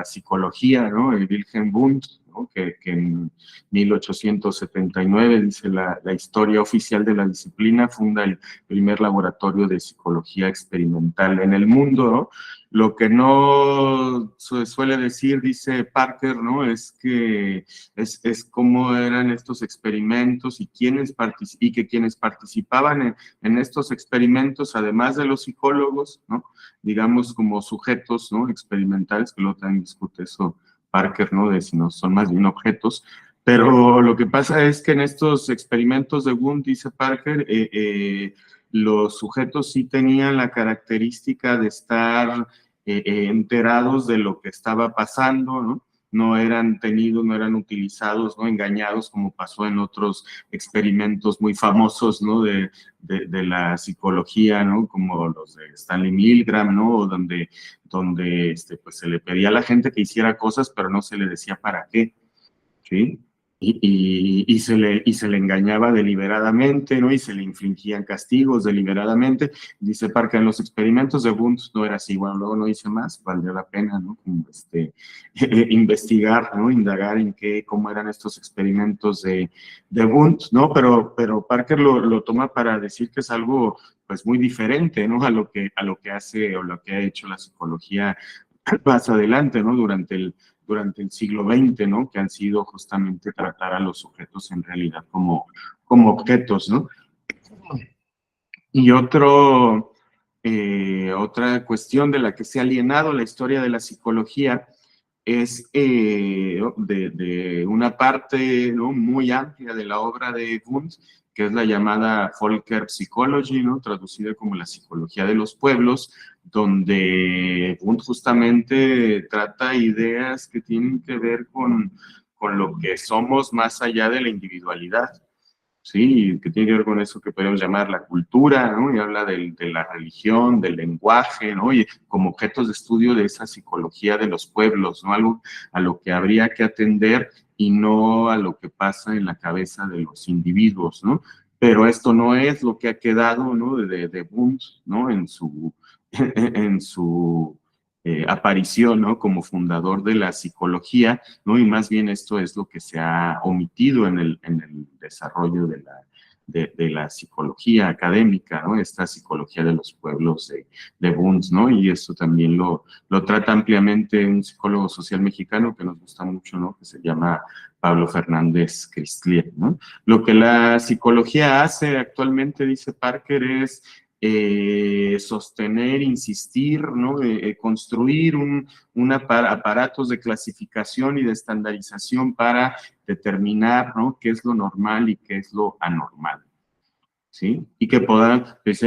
psicología, ¿no? El Wilhelm Wundt, ¿no? Que en 1879, dice la historia oficial de la disciplina, funda el primer laboratorio de psicología experimental en el mundo, ¿no? Lo que no se suele decir, dice Parker, ¿no? Es que es cómo eran estos experimentos y que quienes participaban en estos experimentos, además de los psicólogos, ¿no? Digamos como sujetos, ¿no? Experimentales, que luego también discute eso Parker, ¿no? De si no son más bien objetos. Pero lo que pasa es que en estos experimentos de Wundt, dice Parker, los sujetos sí tenían la característica de estar enterados de lo que estaba pasando, ¿no? No eran utilizados, ¿no? Engañados, como pasó en otros experimentos muy famosos, ¿no? De la psicología, ¿no? Como los de Stanley Milgram, ¿no? Donde pues se le pedía a la gente que hiciera cosas, pero no se le decía para qué, ¿sí? Y se le engañaba deliberadamente, ¿no? Y se le infligían castigos deliberadamente. Dice Parker, en los experimentos de Wundt no era así. Bueno, luego no hice más, valdría la pena, ¿no? Como investigar, ¿no? Indagar en cómo eran estos experimentos de Wundt, ¿no? Pero Parker lo toma para decir que es algo, pues, muy diferente, ¿no? A lo que hace o lo que ha hecho la psicología más adelante, ¿no? Durante el siglo XX, ¿no? Que han sido justamente tratar a los sujetos en realidad como objetos, ¿no? Y otra cuestión de la que se ha alienado la historia de la psicología es de una parte, ¿no? Muy amplia de la obra de Wundt, que es la llamada Volkerpsychology, ¿no? Traducida como la psicología de los pueblos, donde Wundt justamente trata ideas que tienen que ver con lo que somos más allá de la individualidad. Sí, que tiene que ver con eso que podemos llamar la cultura, ¿no? Y habla de la religión, del lenguaje, ¿no? Y como objetos de estudio de esa psicología de los pueblos, ¿no? Algo a lo que habría que atender y no a lo que pasa en la cabeza de los individuos, ¿no? Pero esto no es lo que ha quedado, ¿no? De Wundt, ¿no? En su aparición, ¿no? Como fundador de la psicología, ¿no? Y más bien esto es lo que se ha omitido en el desarrollo de la psicología académica, ¿no? Esta psicología de los pueblos de Wundt, ¿no? Y eso también lo trata ampliamente un psicólogo social mexicano que nos gusta mucho, ¿no? Que se llama Pablo Fernández Cristlier, ¿no? Lo que la psicología hace actualmente, dice Parker, es sostener, insistir, ¿no? Construir aparatos de clasificación y de estandarización para determinar, ¿no? Qué es lo normal y qué es lo anormal, ¿sí? Y que puedan,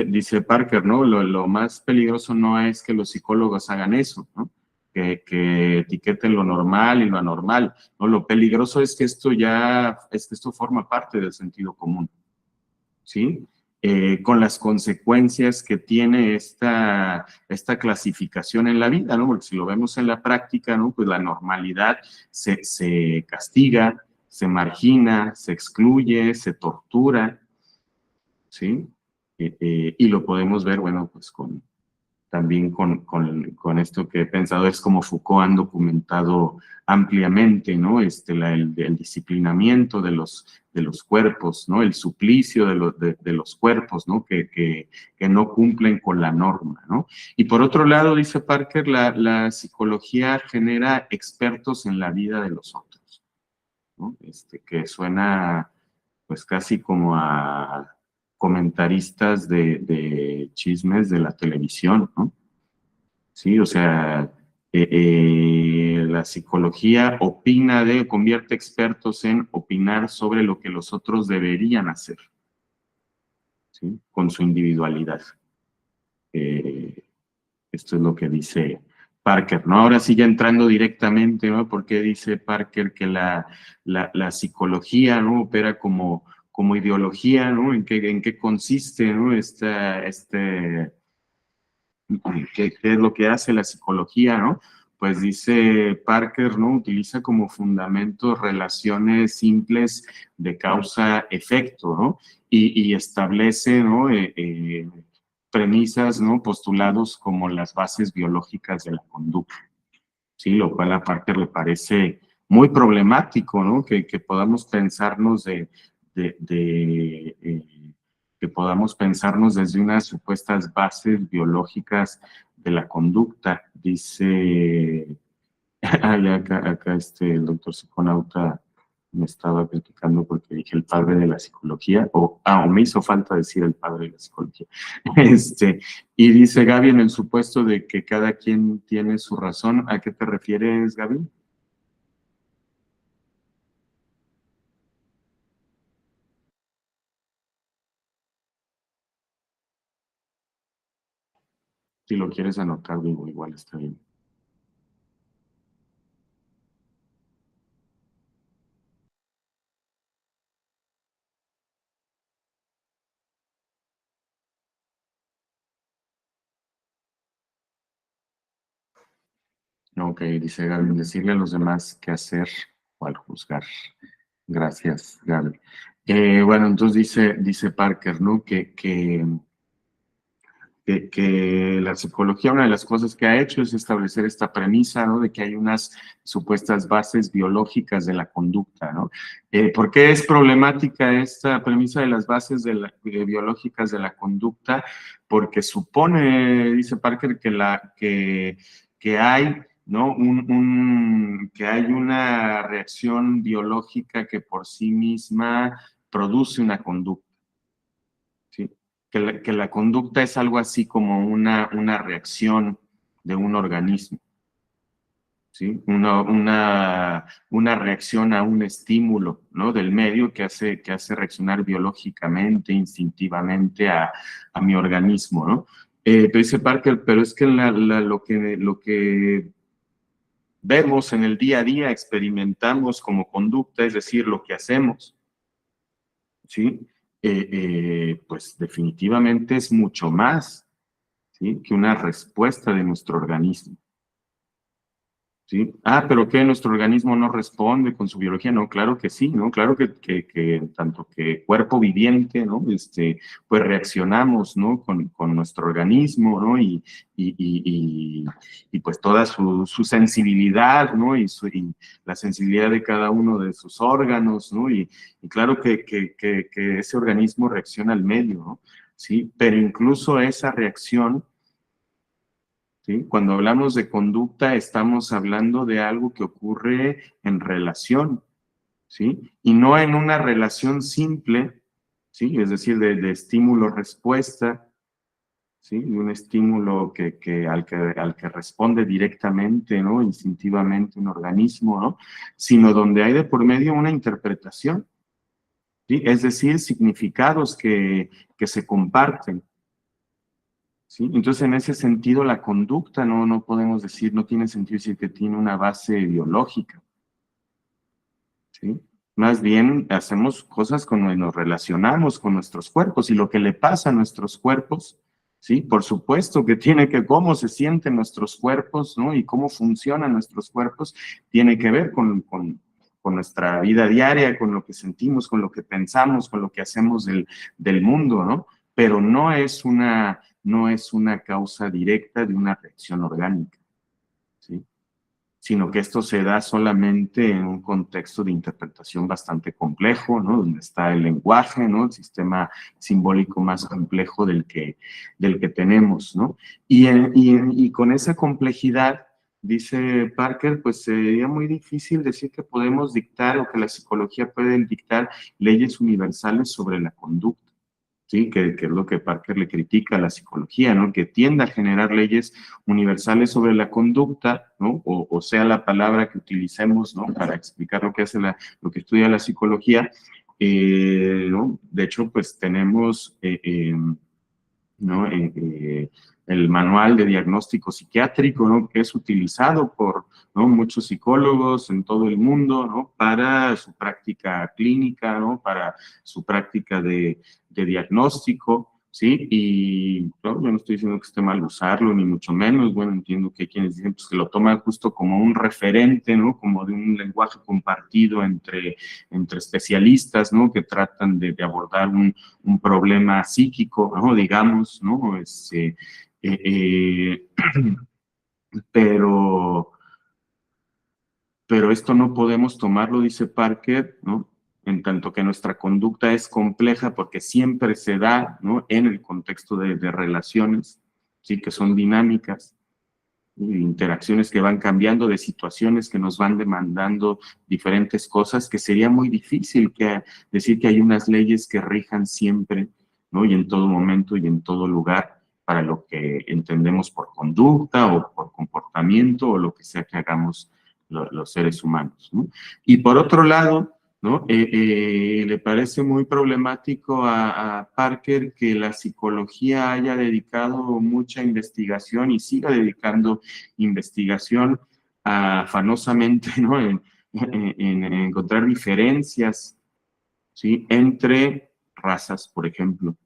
dice Parker, ¿no? Lo más peligroso no es que los psicólogos hagan eso, ¿no? Que etiqueten lo normal y lo anormal, ¿no? Lo peligroso es que esto forma parte del sentido común, ¿sí? Con las consecuencias que tiene esta clasificación en la vida, ¿no? Porque si lo vemos en la práctica, ¿no? Pues la normalidad se castiga, se margina, se excluye, se tortura, ¿sí? Y lo podemos ver, bueno, pues también con esto que he pensado, es como Foucault han documentado ampliamente, ¿no? El disciplinamiento de los cuerpos, ¿no? El suplicio de los cuerpos, ¿no? Que no cumplen con la norma, ¿no? Y por otro lado, dice Parker, la psicología genera expertos en la vida de los otros, ¿no? Que suena pues casi como a comentaristas de chismes de la televisión, ¿no? Sí, o sea, la psicología convierte expertos en opinar sobre lo que los otros deberían hacer, ¿sí? Con su individualidad. Esto es lo que dice Parker, ¿no? Ahora sí ya entrando directamente, ¿no? ¿Por qué dice Parker que la psicología, ¿no? Opera como como ideología, ¿no? ¿En qué consiste, ¿no? ¿Qué es lo que hace la psicología, ¿no? Pues dice Parker, ¿no? Utiliza como fundamento relaciones simples de causa-efecto, ¿no? Y establece, ¿no? Premisas, ¿no? Postulados como las bases biológicas de la conducta, ¿sí? Lo cual a Parker le parece muy problemático, ¿no? Que podamos pensarnos que podamos pensarnos desde unas supuestas bases biológicas de la conducta. Dice, acá el doctor psiconauta me estaba criticando porque dije el padre de la psicología, o me hizo falta decir el padre de la psicología. Y dice Gaby, en el supuesto de que cada quien tiene su razón, ¿a qué te refieres, Gaby? Si lo quieres anotar, digo, igual está bien. Ok, dice Gaby, decirle a los demás qué hacer o al juzgar. Gracias, Gaby. Bueno, entonces dice Parker, ¿no? Que la psicología, una de las cosas que ha hecho es establecer esta premisa, ¿no? De que hay unas supuestas bases biológicas de la conducta, ¿no? ¿Por qué es problemática esta premisa de las bases biológicas de la conducta? Porque supone, dice Parker, que hay, ¿no? Que hay una reacción biológica que por sí misma produce una conducta, ¿sí? Que la conducta es algo así como una reacción de un organismo, ¿sí? Una reacción a un estímulo, ¿no? Del medio que hace reaccionar biológicamente, instintivamente a mi organismo, ¿no? Pero dice Parker, pero es que lo que vemos en el día a día, experimentamos como conducta, es decir, lo que hacemos, ¿sí? Pues definitivamente es mucho más, ¿sí? Que una respuesta de nuestro organismo. ¿Sí? Pero ¿qué? ¿Nuestro organismo no responde con su biología? No, claro que sí, ¿no? Claro que tanto que cuerpo viviente, ¿no? Pues reaccionamos, ¿no? Con nuestro organismo, ¿no? Y pues toda su sensibilidad, ¿no? Y la sensibilidad de cada uno de sus órganos, ¿no? Y claro que ese organismo reacciona al medio, ¿no? Sí, pero incluso esa reacción, ¿sí? Cuando hablamos de conducta, estamos hablando de algo que ocurre en relación, ¿sí? Y no en una relación simple, ¿sí? Es decir, de estímulo-respuesta, ¿sí? De un estímulo al que responde directamente, ¿no? Instintivamente un organismo, ¿no? Sino donde hay de por medio una interpretación, ¿sí? Es decir, significados que se comparten. ¿Sí? Entonces, en ese sentido, la conducta no podemos decir, no tiene sentido decir que tiene una base biológica, ¿sí? Más bien hacemos cosas nos relacionamos con nuestros cuerpos y lo que le pasa a nuestros cuerpos, ¿sí? Por supuesto que tiene que, cómo se sienten nuestros cuerpos, ¿no? Y cómo funcionan nuestros cuerpos, tiene que ver con nuestra vida diaria, con lo que sentimos, con lo que pensamos, con lo que hacemos del mundo, ¿no? Pero no es una causa directa de una reacción orgánica, ¿sí? Sino que esto se da solamente en un contexto de interpretación bastante complejo, ¿no? Donde está el lenguaje, ¿no? El sistema simbólico más complejo del que tenemos, ¿no? Y con esa complejidad, dice Parker, pues sería muy difícil decir que podemos dictar o que la psicología puede dictar leyes universales sobre la conducta. ¿Sí? Que es lo que Parker le critica a la psicología, ¿no? Que tiende a generar leyes universales sobre la conducta, ¿no? O sea, la palabra que utilicemos, ¿no? Para explicar lo que hace lo que estudia la psicología, ¿no? De hecho, pues tenemos, ¿no? el manual de diagnóstico psiquiátrico, ¿no? Que es utilizado por, ¿no? muchos psicólogos en todo el mundo, ¿no? Para su práctica clínica, ¿no? Para su práctica de diagnóstico, ¿sí? Y no, yo no estoy diciendo que esté mal usarlo, ni mucho menos. Bueno, entiendo que hay quienes dicen pues, que lo toman justo como un referente, ¿no? Como de un lenguaje compartido entre especialistas, ¿no? Que tratan de abordar un problema psíquico, ¿no? Digamos, ¿no? Eh, pero, pero esto no podemos tomarlo, dice Parker, ¿no? En tanto que nuestra conducta es compleja porque siempre se da, ¿no? En el contexto de relaciones, ¿sí? Que son dinámicas, interacciones que van cambiando, de situaciones que nos van demandando diferentes cosas, que sería muy difícil decir que hay unas leyes que rijan siempre, ¿no? Y en todo momento y en todo lugar para lo que entendemos por conducta o por comportamiento o lo que sea que hagamos los seres humanos, ¿no? Y por otro lado, ¿no? Le parece muy problemático a Parker que la psicología haya dedicado mucha investigación y siga dedicando investigación afanosamente, ¿no? En encontrar diferencias, ¿sí? Entre razas, por ejemplo,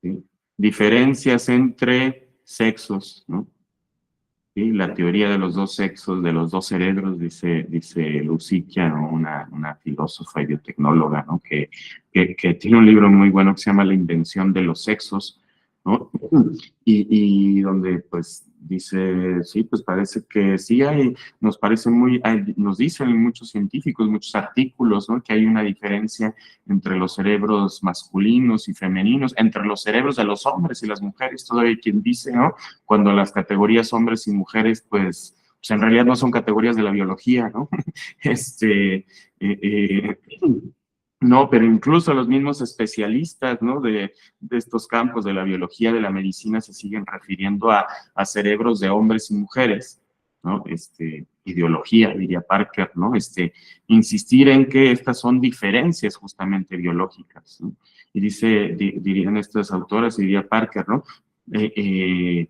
¿sí? Diferencias entre sexos, ¿no? ¿Sí? La teoría de los dos sexos, de los dos cerebros, dice Lucicia, ¿no? Una filósofa y biotecnóloga, ¿no? Que tiene un libro muy bueno que se llama La invención de los sexos, ¿no? Y donde pues dice, sí, pues parece que sí nos parece nos dicen muchos científicos, muchos artículos, ¿no? Que hay una diferencia entre los cerebros masculinos y femeninos, entre los cerebros de los hombres y las mujeres, todavía hay quien dice, ¿no? Cuando las categorías hombres y mujeres, pues en realidad no son categorías de la biología, ¿no? No, pero incluso los mismos especialistas, ¿no? De estos campos de la biología, de la medicina, se siguen refiriendo a cerebros de hombres y mujeres, ¿no? Ideología, diría Parker, ¿no? Insistir en que estas son diferencias justamente biológicas, ¿no? Y dirían estas autoras, diría Parker, ¿no? Eh, eh,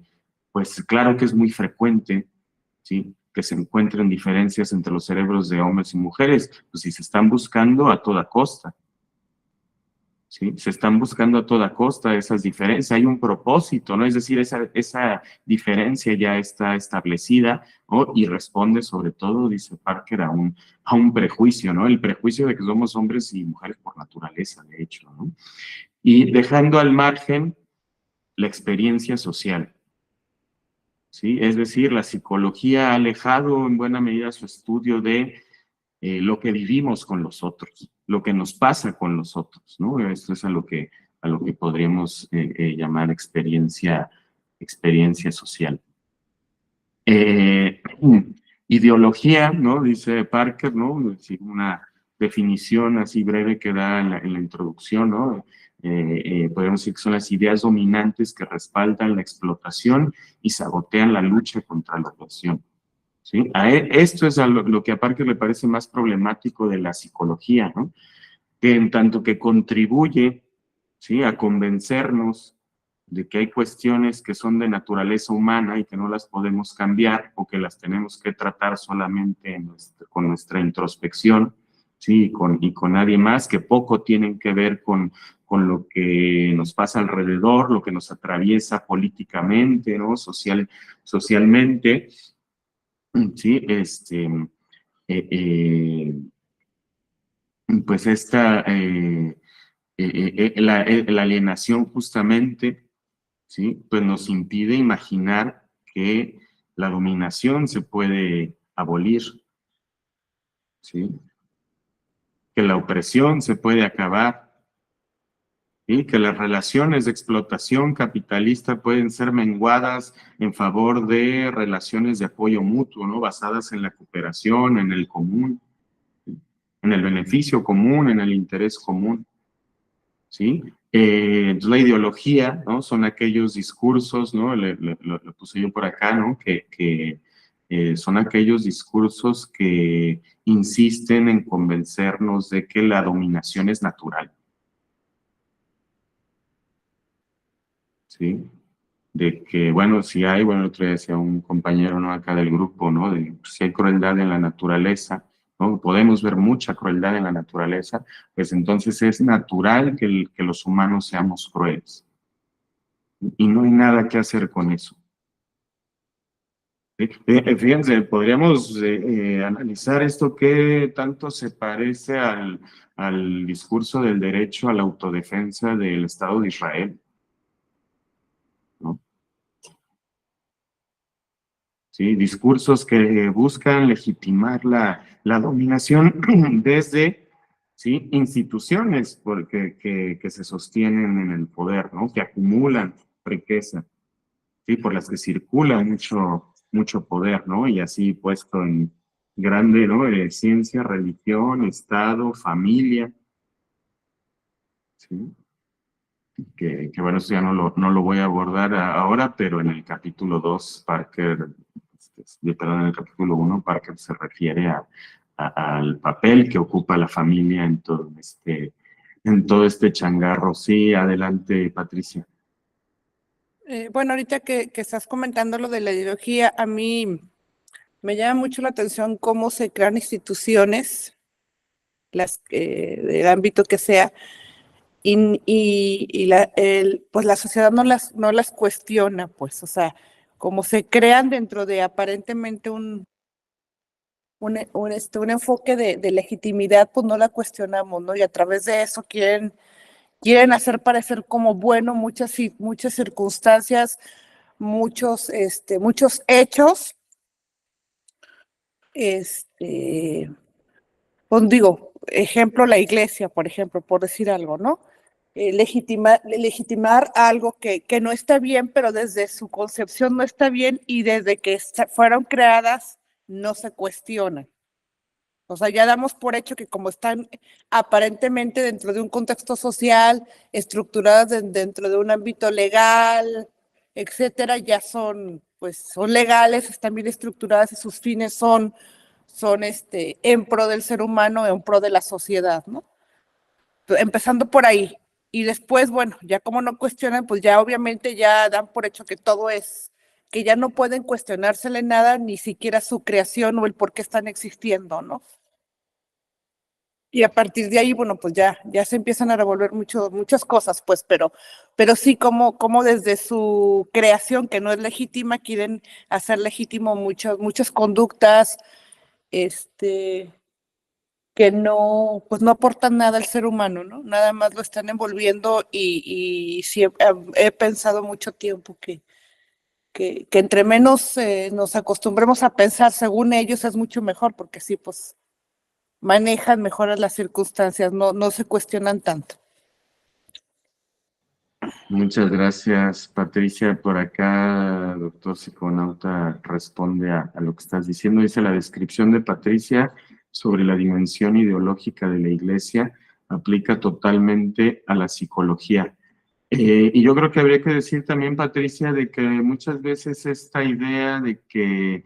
pues claro que es muy frecuente, ¿sí? Que se encuentren diferencias entre los cerebros de hombres y mujeres, pues si se están buscando a toda costa, ¿sí? Se están buscando a toda costa esas diferencias, hay un propósito, ¿no? Es decir, esa diferencia ya está establecida, ¿no? Y responde sobre todo, dice Parker, a un prejuicio, ¿no? El prejuicio de que somos hombres y mujeres por naturaleza, de hecho, ¿no? Y dejando al margen la experiencia social, ¿sí? Es decir, la psicología ha alejado en buena medida su estudio de lo que vivimos con los otros, lo que nos pasa con los otros, ¿no? Esto es a lo que podríamos llamar experiencia social. Eh, Ideología, ¿no? Dice Parker, ¿no? Es decir, una definición así breve que da en la introducción, ¿no? Podemos decir que son las ideas dominantes que respaldan la explotación y sabotean la lucha contra la opresión, ¿sí? Esto es lo que a Parker le parece más problemático de la psicología, ¿no? Que en tanto que contribuye, ¿sí? A convencernos de que hay cuestiones que son de naturaleza humana y que no las podemos cambiar o que las tenemos que tratar solamente con nuestra introspección, ¿sí? Y con nadie más, que poco tienen que ver con lo que nos pasa alrededor, lo que nos atraviesa políticamente, ¿no? Socialmente, ¿sí? Eh, eh, pues la alienación justamente, ¿sí? Pues nos impide imaginar que la dominación se puede abolir, ¿sí? Que la opresión se puede acabar, ¿sí? Que las relaciones de explotación capitalista pueden ser menguadas en favor de relaciones de apoyo mutuo, ¿no? Basadas en la cooperación, en el común, ¿sí? En el beneficio común, en el interés común, ¿sí? Entonces la ideología, ¿no? Son aquellos discursos, ¿no? Lo puse yo por acá, ¿no? Son aquellos discursos que insisten en convencernos de que la dominación es natural, ¿sí? de que, bueno, si hay, bueno, el otro día decía un compañero, ¿no? Acá del grupo, ¿no? De si hay crueldad en la naturaleza, ¿no? Podemos ver mucha crueldad en la naturaleza, pues entonces es natural que los humanos seamos crueles. Y no hay nada que hacer con eso. Fíjense, podríamos analizar esto que tanto se parece al discurso del derecho a la autodefensa del Estado de Israel, ¿no? Sí, discursos que buscan legitimar la dominación desde, ¿sí?, instituciones que se sostienen en el poder, ¿no? Que acumulan riqueza, ¿sí? Por las que circula mucho poder, ¿no? Y así puesto en grande, ¿no? Ciencia, religión, Estado, familia, ¿sí? Que bueno, eso ya no lo voy a abordar ahora, pero en el capítulo 2 Parker, perdón, en el capítulo 1 Parker se refiere al papel que ocupa la familia en todo este changarro. Sí, adelante, Patricia. Bueno, ahorita que estás comentando lo de la ideología, a mí me llama mucho la atención cómo se crean instituciones, del ámbito que sea, y pues la sociedad no las cuestiona, pues, o sea, como se crean dentro de aparentemente un enfoque de legitimidad, pues no la cuestionamos, ¿no? Y a través de eso quieren hacer parecer como bueno muchas circunstancias, muchos hechos, pues digo, ejemplo, la iglesia, por ejemplo, por decir algo, ¿no? Legitimar algo que no está bien, pero desde su concepción no está bien y desde que fueron creadas no se cuestionan. O sea, ya damos por hecho que como están aparentemente dentro de un contexto social, estructuradas dentro de un ámbito legal, etcétera, ya pues son legales, están bien estructuradas y sus fines son en pro del ser humano, en pro de la sociedad, ¿no? Empezando por ahí. Y después, bueno, ya como no cuestionan, pues ya obviamente ya dan por hecho que todo que ya no pueden cuestionársele nada, ni siquiera su creación o el por qué están existiendo, ¿no? Y a partir de ahí, bueno, pues ya se empiezan a revolver muchas cosas, pues, pero sí como desde su creación, que no es legítima, quieren hacer legítimo muchas conductas, que pues no aportan nada al ser humano, ¿no? Nada más lo están envolviendo y sí he pensado mucho tiempo que entre menos nos acostumbremos a pensar según ellos es mucho mejor, porque sí, pues manejan mejor las circunstancias, no se cuestionan tanto. Muchas gracias, Patricia. Por acá, doctor psiconauta, responde a lo que estás diciendo. Dice la descripción de Patricia sobre la dimensión ideológica de la Iglesia aplica totalmente a la psicología. Y yo creo que habría que decir también, Patricia, de que muchas veces esta idea de que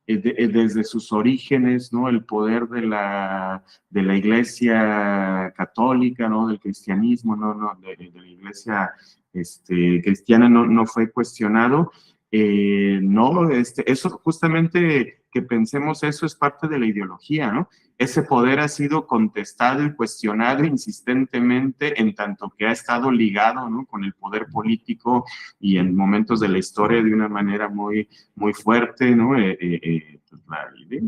desde sus orígenes, ¿no? El poder de la Iglesia católica, ¿no? Del cristianismo, no, de la Iglesia cristiana no fue cuestionado. No, eso justamente que pensemos eso es parte de la ideología, ¿no? Ese poder ha sido contestado y cuestionado insistentemente en tanto que ha estado ligado, ¿no? Con el poder político y en momentos de la historia de una manera muy fuerte, ¿no? Pues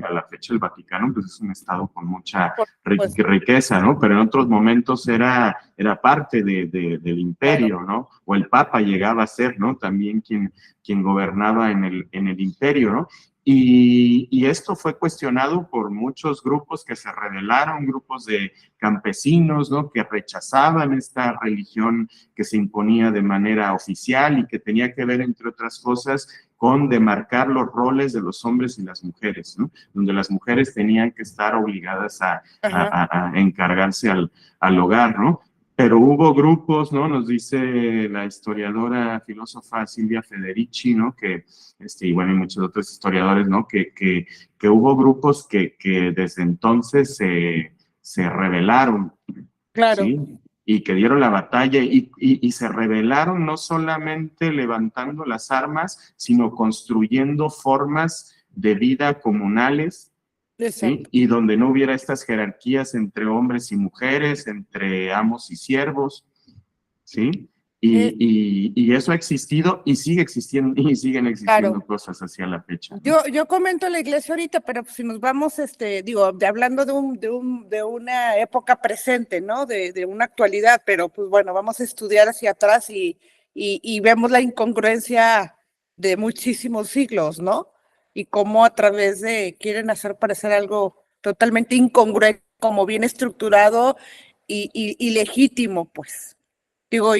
a la fecha el Vaticano pues es un estado con mucha riqueza, ¿no? Pero en otros momentos era parte del imperio, ¿no? O el Papa llegaba a ser, ¿no? También quien gobernaba en el imperio, ¿no? Y esto fue cuestionado por muchos grupos que se rebelaron, grupos de campesinos, ¿no? Que rechazaban esta religión que se imponía de manera oficial y que tenía que ver, entre otras cosas, con demarcar los roles de los hombres y las mujeres, ¿no? Donde las mujeres tenían que estar obligadas a encargarse al hogar, ¿no? Pero hubo grupos, ¿no? Nos dice la historiadora filósofa Silvia Federici, ¿no? Y bueno, y muchos otros historiadores, ¿no? Que hubo grupos que desde entonces se rebelaron, claro. ¿sí? y que dieron la batalla y se rebelaron no solamente levantando las armas, sino construyendo formas de vida comunales, ¿sí? Y donde no hubiera estas jerarquías entre hombres y mujeres, entre amos y siervos, ¿sí? Y eso ha existido y sigue existiendo y siguen existiendo Claro. cosas hacia la fecha, ¿no? Yo comento la iglesia ahorita, pero si nos vamos, hablando de una época presente, ¿no? De una actualidad, pero pues bueno, vamos a estudiar hacia atrás y vemos la incongruencia de muchísimos siglos, ¿no? Y cómo a través quieren hacer parecer algo totalmente incongruente, como bien estructurado y legítimo, pues. Digo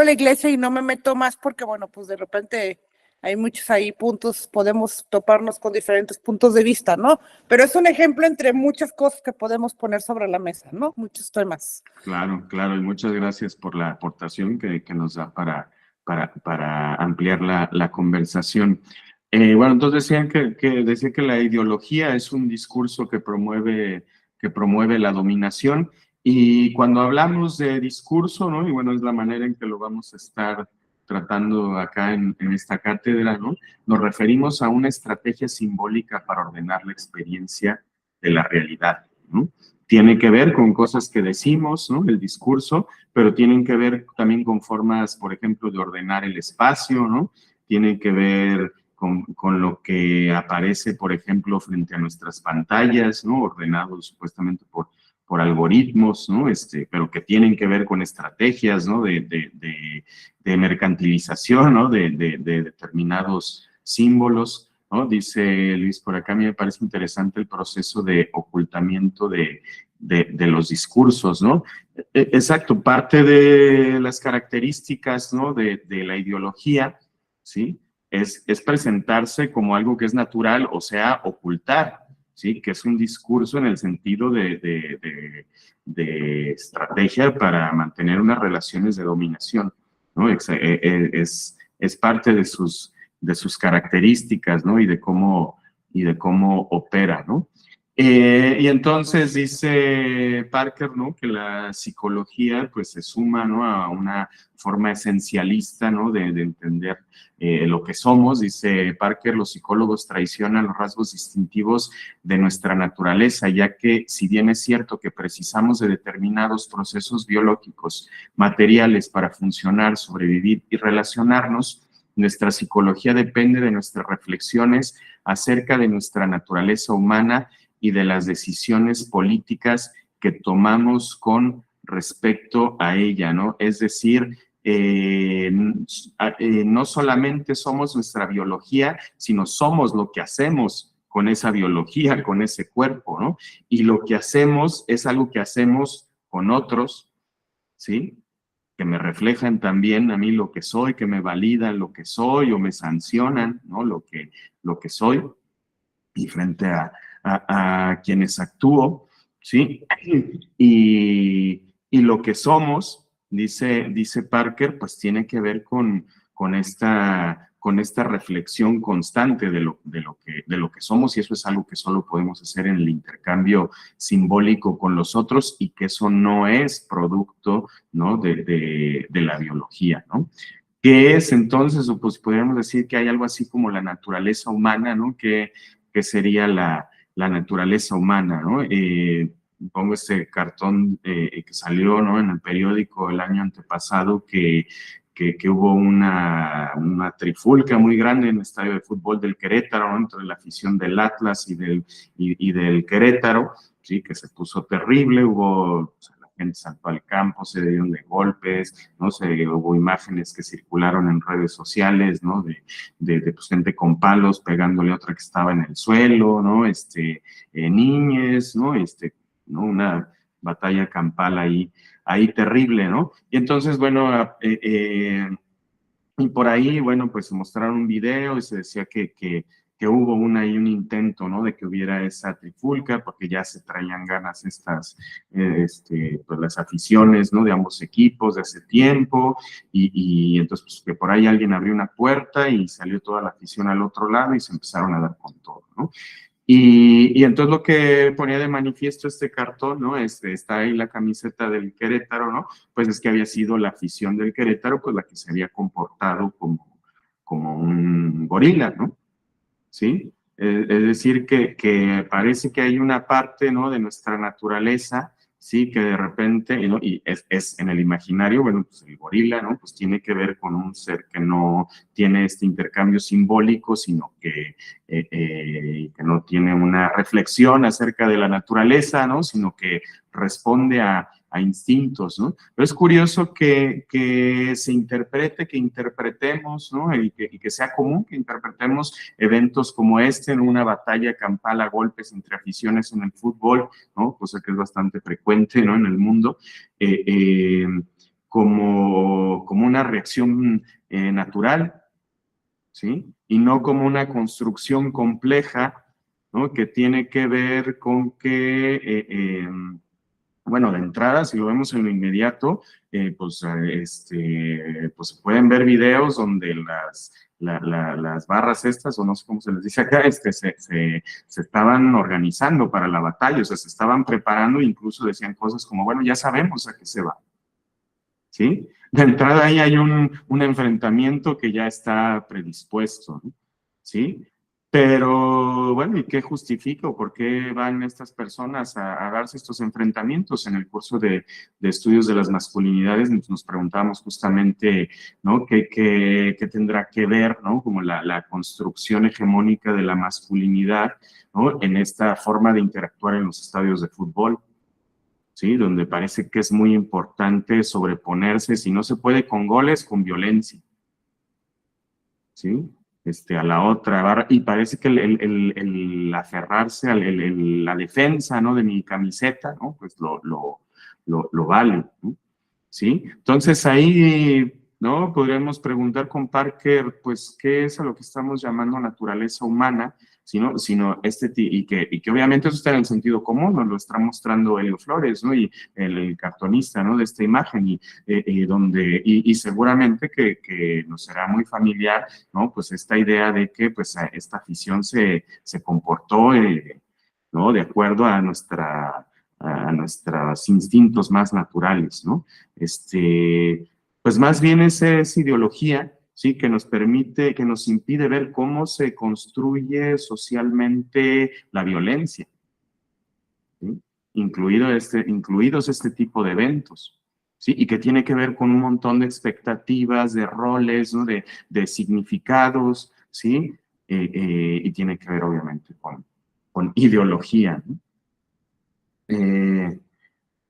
la iglesia y no me meto más porque, bueno, pues de repente hay muchos ahí puntos, podemos toparnos con diferentes puntos de vista, ¿no? Pero es un ejemplo entre muchas cosas que podemos poner sobre la mesa, ¿no? Muchos temas. Claro, claro, y muchas gracias por la aportación que nos da para ampliar la conversación. Bueno, entonces decía que la ideología es un discurso que promueve la dominación, y cuando hablamos de discurso, ¿no? Y bueno, es la manera en que lo vamos a estar tratando acá en esta cátedra, ¿no? Nos referimos a una estrategia simbólica para ordenar la experiencia de la realidad, ¿no? Tiene que ver con cosas que decimos, ¿no? El discurso, pero tienen que ver también con formas, por ejemplo, de ordenar el espacio, ¿no? Tienen que ver con lo que aparece, por ejemplo, frente a nuestras pantallas, ¿no? Ordenado supuestamente por algoritmos, ¿no? Pero que tienen que ver con estrategias, ¿no? De mercantilización, ¿no? De determinados símbolos, ¿no? Dice Luis por acá, a mí me parece interesante el proceso de ocultamiento de los discursos, ¿no? Exacto, parte de las características, ¿no? De la ideología, ¿sí? Es presentarse como algo que es natural, o sea, ocultar, ¿sí? Que es un discurso en el sentido de estrategia para mantener unas relaciones de dominación, ¿no? Es parte de sus características, ¿no? Y de cómo opera, ¿no? Y entonces dice Parker, ¿no? Que la psicología, pues, se suma, ¿no? A una forma esencialista, ¿no? De entender lo que somos. Dice Parker, los psicólogos traicionan los rasgos distintivos de nuestra naturaleza, ya que si bien es cierto que precisamos de determinados procesos biológicos, materiales para funcionar, sobrevivir y relacionarnos, nuestra psicología depende de nuestras reflexiones acerca de nuestra naturaleza humana y de las decisiones políticas que tomamos con respecto a ella, ¿no? Es decir, no solamente somos nuestra biología, sino somos lo que hacemos con esa biología, con ese cuerpo, ¿no? Y lo que hacemos es algo que hacemos con otros, ¿sí? Que me reflejan también a mí lo que soy, que me validan lo que soy o me sancionan, ¿no? Lo que soy, y frente a quienes actúo, ¿sí? Y lo que somos, dice Parker, pues tiene que ver con esta reflexión constante de lo que somos, y eso es algo que solo podemos hacer en el intercambio simbólico con los otros, y que eso no es producto, ¿no? de la biología, ¿no? ¿Qué es entonces? O pues podríamos decir que hay algo así como la naturaleza humana, ¿no? Que sería la naturaleza humana, ¿no? Pongo este cartón que salió, ¿no? En el periódico el año antepasado, que hubo una trifulca muy grande en el estadio de fútbol del Querétaro, ¿no? Entre la afición del Atlas y del Querétaro, sí, que se puso terrible. Hubo, la gente saltó al campo, se dieron de golpes, ¿no? Hubo imágenes que circularon en redes sociales, ¿no? De pues, gente con palos pegándole a otra que estaba en el suelo, ¿no? Niñes, ¿no? ¿no? Una batalla campal ahí terrible, ¿no? Y entonces, bueno, y por ahí, bueno, pues mostraron un video y se decía que hubo un intento, ¿no? De que hubiera esa trifulca, porque ya se traían ganas pues las aficiones, ¿no? De ambos equipos de hace tiempo, y entonces, pues, que por ahí alguien abrió una puerta y salió toda la afición al otro lado y se empezaron a dar con todo, ¿no? Y entonces lo que ponía de manifiesto este cartón, ¿no? Está ahí la camiseta del Querétaro, ¿no? Pues es que había sido la afición del Querétaro, pues la que se había comportado como un gorila, ¿no? ¿Sí? Es decir, que parece que hay una parte, ¿no? De nuestra naturaleza, sí, que de repente, ¿no? Y es en el imaginario, bueno, pues el gorila, ¿no? Pues tiene que ver con un ser que no tiene este intercambio simbólico, sino que no tiene una reflexión acerca de la naturaleza, ¿no? Sino que responde a instintos, ¿no? Pero es curioso que se interprete, que interpretemos, ¿no? Y que sea común que interpretemos eventos como este en una batalla campal a golpes entre aficiones en el fútbol, ¿no? Cosa que es bastante frecuente, ¿no? En el mundo, como una reacción natural, ¿sí? Y no como una construcción compleja, ¿no? Que tiene que ver con que, bueno, de entrada, si lo vemos en lo inmediato, pues se pueden ver videos donde las barras estas, o no sé cómo se les dice acá, se estaban organizando para la batalla, o sea, se estaban preparando, incluso decían cosas como, bueno, ya sabemos a qué se va, ¿sí? De entrada ahí hay un enfrentamiento que ya está predispuesto, ¿no? ¿Sí? Pero, bueno, ¿y qué justifica o por qué van estas personas a darse estos enfrentamientos? En el curso de estudios de las masculinidades nos preguntábamos justamente, ¿no? ¿Qué tendrá que ver, ¿no? Como la construcción hegemónica de la masculinidad, ¿no? En esta forma de interactuar en los estadios de fútbol, ¿sí? Donde parece que es muy importante sobreponerse, si no se puede con goles, con violencia, ¿sí? A la otra barra, y parece que el aferrarse a la defensa, ¿no? De mi camiseta, ¿no? Pues lo vale, ¿no? ¿Sí? Entonces ahí, ¿no? Podríamos preguntar con Parker, pues, ¿qué es a lo que estamos llamando naturaleza humana? Sino y que obviamente eso está en el sentido común, nos lo está mostrando Helio Flores, ¿no? Y el cartonista, ¿no? De esta imagen, y seguramente que nos será muy familiar, ¿no? Pues esta idea de que, pues, esta afición se comportó, ¿no? De acuerdo a nuestros instintos más naturales, ¿no? Pues más bien esa es ideología, ¿sí? Que nos permite, que nos impide ver cómo se construye socialmente la violencia, ¿sí? Incluidos este tipo de eventos, ¿sí? Y que tiene que ver con un montón de expectativas, de roles, ¿no? De significados, ¿sí? Y tiene que ver obviamente con ideología, ¿no?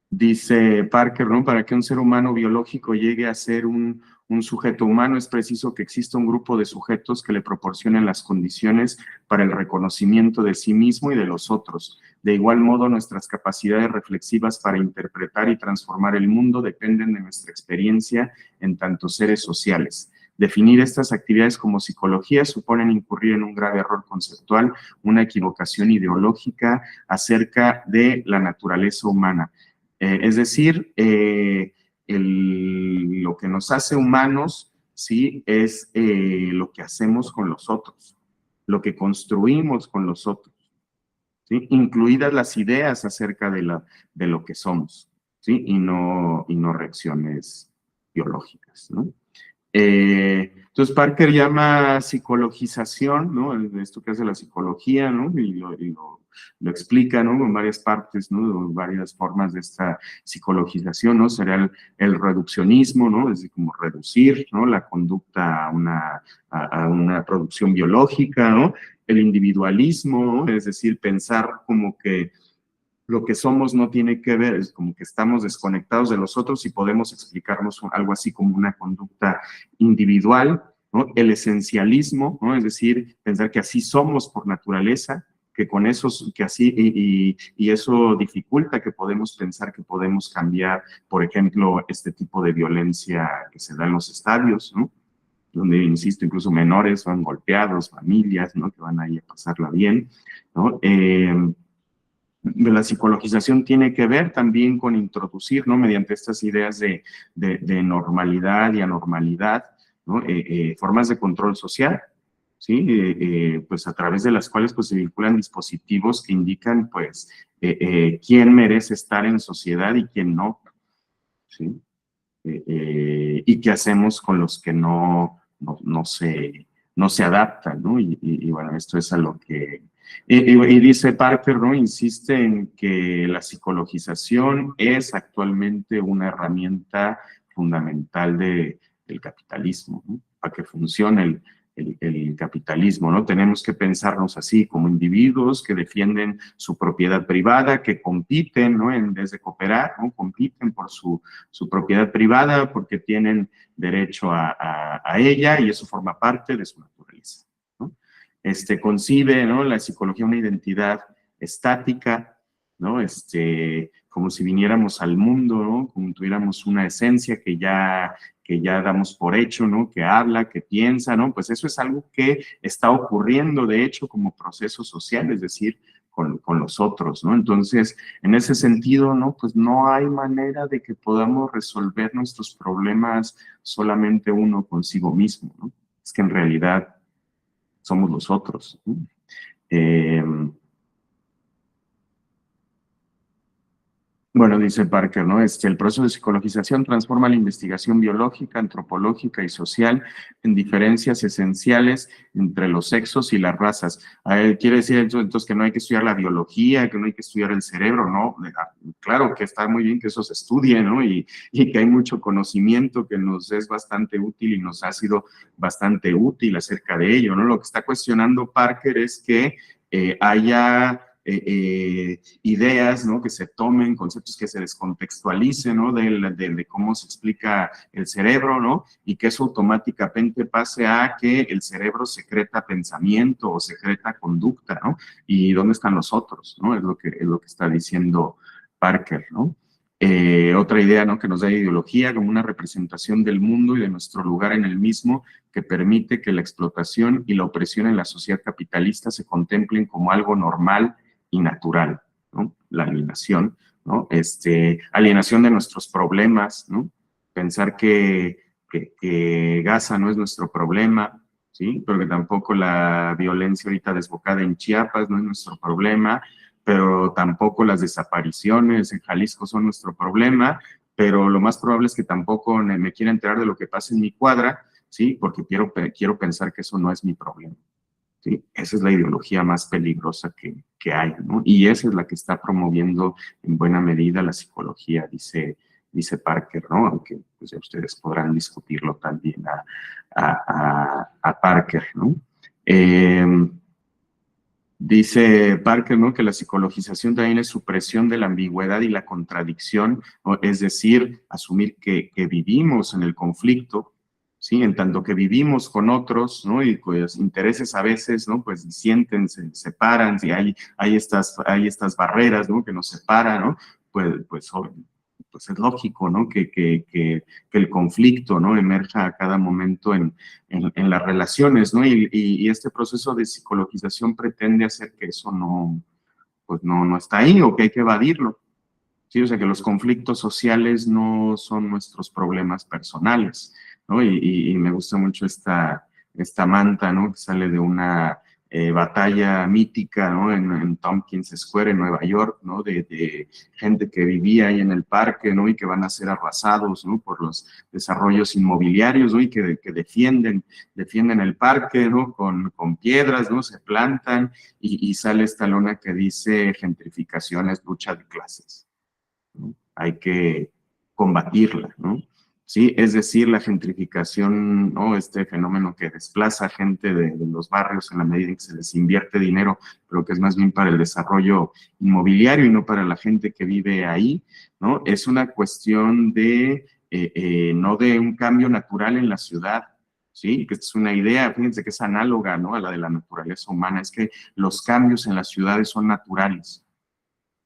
Dice Parker, ¿no? Para que un ser humano biológico llegue a ser un sujeto humano es preciso que exista un grupo de sujetos que le proporcionen las condiciones para el reconocimiento de sí mismo y de los otros. De igual modo, nuestras capacidades reflexivas para interpretar y transformar el mundo dependen de nuestra experiencia en tanto seres sociales. Definir estas actividades como psicología suponen incurrir en un grave error conceptual, una equivocación ideológica acerca de la naturaleza humana. Es decir, lo que nos hace humanos, ¿sí? Es lo que hacemos con los otros, lo que construimos con los otros, ¿sí? Incluidas las ideas acerca de lo que somos, ¿sí? Y no reacciones biológicas, ¿no? Entonces Parker llama psicologización, ¿no? Esto que hace la psicología, ¿no? Y lo explica, ¿no? En varias partes, ¿no? Varias formas de esta psicologización, ¿no? Sería el reduccionismo, ¿no? Es decir, como reducir, ¿no? La conducta a una producción biológica, ¿no? El individualismo, ¿no? Es decir, pensar como que lo que somos no tiene que ver, es como que estamos desconectados de los otros y podemos explicarnos algo así como una conducta individual, ¿no? El esencialismo, ¿no? Es decir, pensar que así somos por naturaleza, que con eso, que así, y eso dificulta que podemos pensar que podemos cambiar, por ejemplo, este tipo de violencia que se da en los estadios, ¿no? Donde, insisto, incluso menores van golpeados, familias, ¿no? Que van ahí a pasarla bien, ¿no? La psicologización tiene que ver también con introducir, ¿no? Mediante estas ideas de normalidad y anormalidad, ¿no? Formas de control social, ¿sí? Pues a través de las cuales pues, se vinculan dispositivos que indican pues quién merece estar en sociedad y quién no, ¿sí? Y qué hacemos con los que no se adaptan, ¿no? Y bueno, esto es a lo que... Y dice Parker, ¿no? Insiste en que la psicologización es actualmente una herramienta fundamental del capitalismo, ¿no? Para que funcione el capitalismo, ¿no? Tenemos que pensarnos así como individuos que defienden su propiedad privada, que compiten, ¿no? En vez de cooperar, ¿no? Compiten por su propiedad privada porque tienen derecho a ella y eso forma parte de su naturaleza, ¿no? Concibe, ¿no? La psicología una identidad estática, ¿no? Como si viniéramos al mundo, ¿no? Como tuviéramos una esencia que ya damos por hecho, ¿no? Que habla, que piensa, ¿no? Pues eso es algo que está ocurriendo, de hecho, como proceso social, es decir, con los otros, ¿no? Entonces, en ese sentido, ¿no? Pues no hay manera de que podamos resolver nuestros problemas solamente uno consigo mismo, ¿no? Es que en realidad somos los otros, ¿no? Bueno, dice Parker, ¿no? El proceso de psicologización transforma la investigación biológica, antropológica y social en diferencias esenciales entre los sexos y las razas. ¿Quiere decir entonces que no hay que estudiar la biología, que no hay que estudiar el cerebro? No, claro que está muy bien que eso se estudie, ¿no? Y que hay mucho conocimiento que nos es bastante útil y nos ha sido bastante útil acerca de ello, ¿no? Lo que está cuestionando Parker es que haya... ideas, ¿no? Que se tomen, conceptos que se descontextualicen, ¿no? De cómo se explica el cerebro, ¿no? Y que eso automáticamente pase a que el cerebro secreta pensamiento o secreta conducta, ¿no? ¿Y dónde están los otros, ¿no? Es lo que está diciendo Parker, ¿no? Otra idea, ¿no? Que nos da ideología como una representación del mundo y de nuestro lugar en el mismo que permite que la explotación y la opresión en la sociedad capitalista se contemplen como algo normal y natural, ¿no? La alienación, ¿no? Alienación de nuestros problemas, ¿no? Pensar que Gaza no es nuestro problema, ¿sí? Pero que tampoco la violencia ahorita desbocada en Chiapas no es nuestro problema, pero tampoco las desapariciones en Jalisco son nuestro problema, pero lo más probable es que tampoco me quiera enterar de lo que pasa en mi cuadra, ¿sí? Porque quiero pensar que eso no es mi problema. ¿Sí? Esa es la ideología más peligrosa que hay, ¿no? Y esa es la que está promoviendo en buena medida la psicología, dice Parker, ¿no? Aunque pues, ya ustedes podrán discutirlo también a Parker, ¿no? Dice Parker, ¿no? Que la psicologización también es supresión de la ambigüedad y la contradicción, ¿no? Es decir, asumir que vivimos en el conflicto, ¿sí? En tanto que vivimos con otros, ¿no? Y cuyos intereses a veces, ¿no? Pues sienten, se separan, y hay estas barreras, ¿no? Que nos separan, ¿no? Pues es lógico, ¿no? Que el conflicto, ¿no? Emerja a cada momento en las relaciones, ¿no? Y este proceso de psicologización pretende hacer que eso pues no está ahí o que hay que evadirlo. Sí, o sea, que los conflictos sociales no son nuestros problemas personales, ¿no? Y me gusta mucho esta manta, ¿no? Que sale de una batalla mítica, ¿no? En Tompkins Square, en Nueva York, ¿no? De gente que vivía ahí en el parque, ¿no? Y que van a ser arrasados, ¿no? Por los desarrollos inmobiliarios, ¿no? Y que defienden el parque, ¿no? Con piedras, ¿no? Se plantan y sale esta lona que dice gentrificación es lucha de clases, ¿no? Hay que combatirla, ¿no? Sí, es decir, la gentrificación, ¿no? Este fenómeno que desplaza gente de los barrios en la medida en que se les invierte dinero, pero que es más bien para el desarrollo inmobiliario y no para la gente que vive ahí, ¿no? Es una cuestión no de un cambio natural en la ciudad, ¿sí? Que es una idea, fíjense que es análoga, ¿no? A la de la naturaleza humana, es que los cambios en las ciudades son naturales,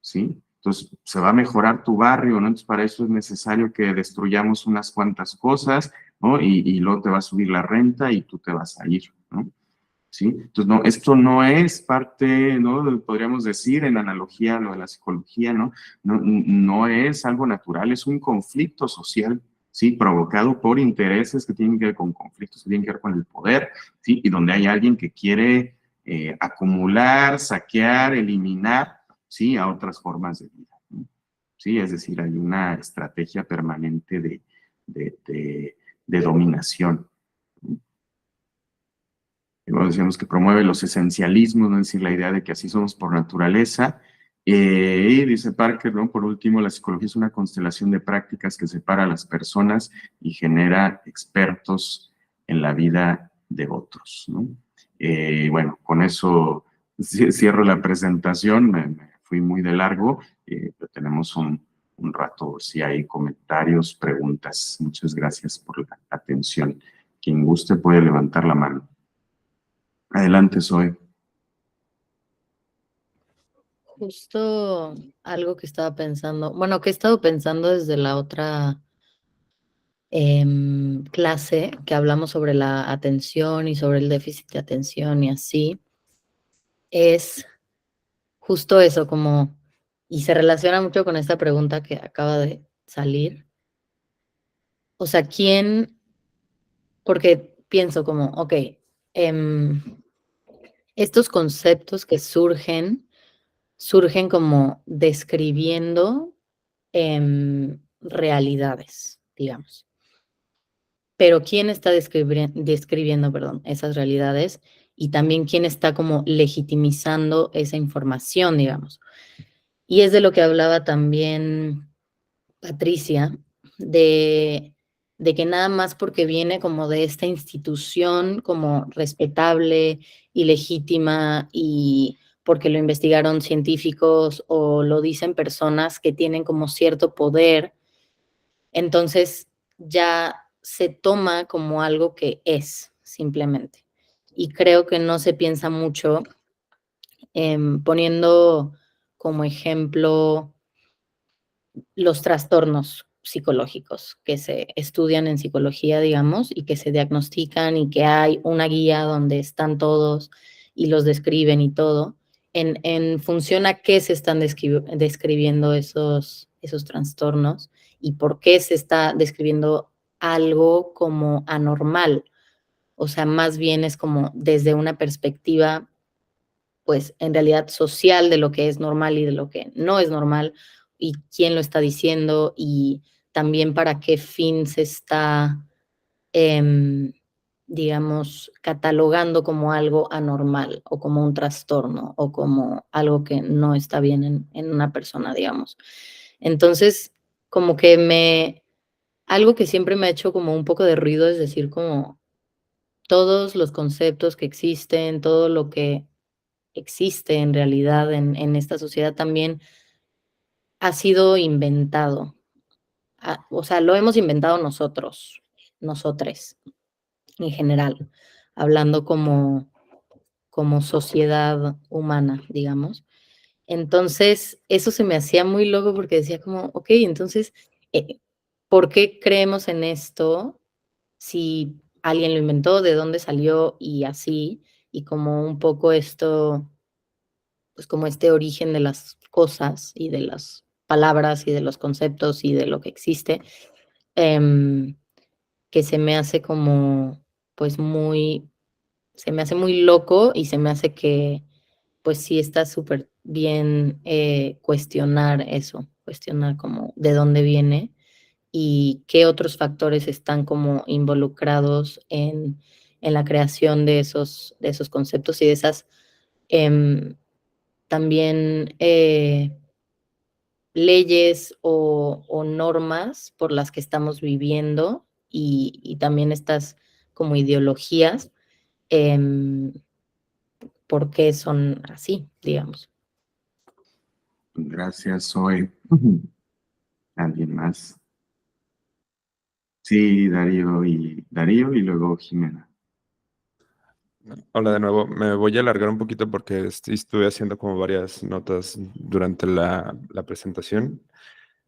¿sí? Entonces, se va a mejorar tu barrio, ¿no? Entonces, para eso es necesario que destruyamos unas cuantas cosas, ¿no? Y luego te va a subir la renta y tú te vas a ir, ¿no? ¿Sí? Entonces, no, esto no es parte, ¿no? Podríamos decir en analogía a lo de la psicología, ¿no? No es algo natural, es un conflicto social, ¿sí? Provocado por intereses que tienen que ver con conflictos, que tienen que ver con el poder, ¿sí? Y donde hay alguien que quiere acumular, saquear, eliminar, ¿sí? A otras formas de vida, ¿no? Sí, es decir, hay una estrategia permanente de dominación. Y luego decíamos que promueve los esencialismos, ¿no? Es decir, la idea de que así somos por naturaleza. Y dice Parker, ¿no? Por último, la psicología es una constelación de prácticas que separa a las personas y genera expertos en la vida de otros, ¿no? Bueno, con eso cierro la presentación, me fui muy de largo, pero tenemos un rato si hay comentarios, preguntas. Muchas gracias por la atención. Quien guste puede levantar la mano. Adelante, Zoe. Justo algo que estaba pensando, bueno, que he estado pensando desde la otra clase que hablamos sobre la atención y sobre el déficit de atención y así, es justo eso, como, y se relaciona mucho con esta pregunta que acaba de salir. O sea, ¿quién? Porque pienso como, ok, estos conceptos que surgen como describiendo realidades, digamos. Pero ¿quién está describiendo, perdón, esas realidades? Y también quién está como legitimizando esa información, digamos. Y es de lo que hablaba también Patricia, de que nada más porque viene como de esta institución como respetable y legítima y porque lo investigaron científicos o lo dicen personas que tienen como cierto poder, entonces ya se toma como algo que es simplemente. Y creo que no se piensa mucho poniendo como ejemplo los trastornos psicológicos que se estudian en psicología, digamos, y que se diagnostican y que hay una guía donde están todos y los describen y todo, en función a qué se están describiendo esos trastornos y por qué se está describiendo algo como anormal. O sea, más bien es como desde una perspectiva, pues en realidad social de lo que es normal y de lo que no es normal, y quién lo está diciendo y también para qué fin se está, digamos, catalogando como algo anormal o como un trastorno o como algo que no está bien en una persona, digamos. Entonces, como que algo que siempre me ha hecho como un poco de ruido es decir como todos los conceptos que existen, todo lo que existe en realidad en esta sociedad también ha sido inventado. O sea, lo hemos inventado nosotros, nosotres, en general, hablando como sociedad humana, digamos. Entonces, eso se me hacía muy loco porque decía como, ok, entonces, ¿por qué creemos en esto si alguien lo inventó, de dónde salió y así? Y como un poco esto, pues como este origen de las cosas y de las palabras y de los conceptos y de lo que existe, que se me hace como, pues se me hace muy loco y se me hace que, pues sí está súper bien cuestionar eso, cuestionar como de dónde viene y qué otros factores están como involucrados en la creación de esos conceptos y de esas también leyes o normas por las que estamos viviendo y también estas como ideologías, por qué son así, digamos. Gracias, Zoe. ¿Alguien más? Sí, Darío y luego Jimena. Hola de nuevo, me voy a alargar un poquito porque estuve haciendo como varias notas durante la presentación.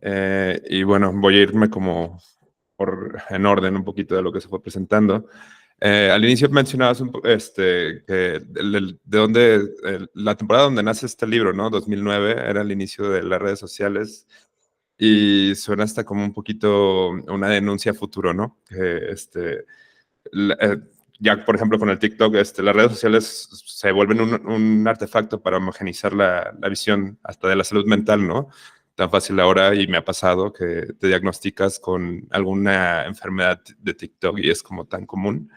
Y bueno, voy a irme como en orden un poquito de lo que se fue presentando. Al inicio mencionabas que de dónde, la temporada donde nace este libro, ¿no? 2009 era el inicio de las redes sociales y suena hasta como un poquito una denuncia a futuro, ¿no? Que ya, por ejemplo, con el TikTok, las redes sociales se vuelven un artefacto para homogeneizar la visión hasta de la salud mental, ¿no? Tan fácil ahora, y me ha pasado que te diagnosticas con alguna enfermedad de TikTok y es como tan común,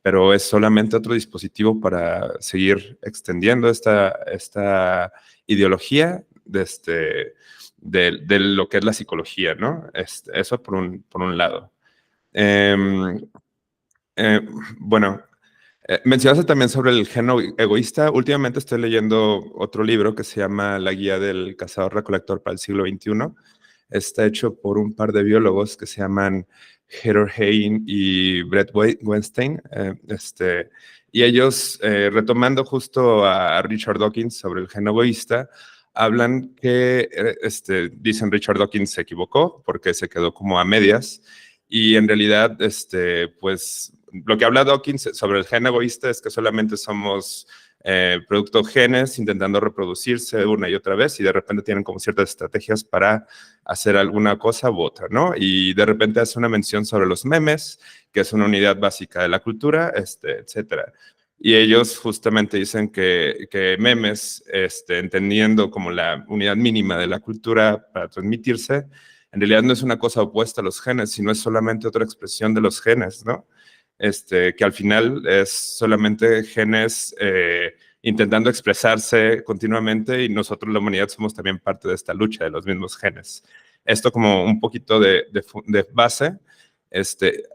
pero es solamente otro dispositivo para seguir extendiendo esta ideología de lo que es la psicología, ¿no? Eso por un lado. Bueno, mencionaste también sobre el gen egoísta. Últimamente estoy leyendo otro libro que se llama La Guía del Cazador-Recolector para el siglo XXI. Está hecho por un par de biólogos que se llaman Heather Hain y Brett Weinstein. Y ellos, retomando justo a Richard Dawkins sobre el gen egoísta, hablan que, dicen Richard Dawkins se equivocó porque se quedó como a medias. Y en realidad, pues, lo que habla Dawkins sobre el gen egoísta es que solamente somos producto genes intentando reproducirse una y otra vez y de repente tienen como ciertas estrategias para hacer alguna cosa u otra, ¿no? Y de repente hace una mención sobre los memes, que es una unidad básica de la cultura, etcétera. Y ellos justamente dicen que memes, entendiendo como la unidad mínima de la cultura para transmitirse, en realidad no es una cosa opuesta a los genes, sino es solamente otra expresión de los genes, ¿no? Que al final es solamente genes intentando expresarse continuamente y nosotros, la humanidad, somos también parte de esta lucha de los mismos genes. Esto como un poquito de base,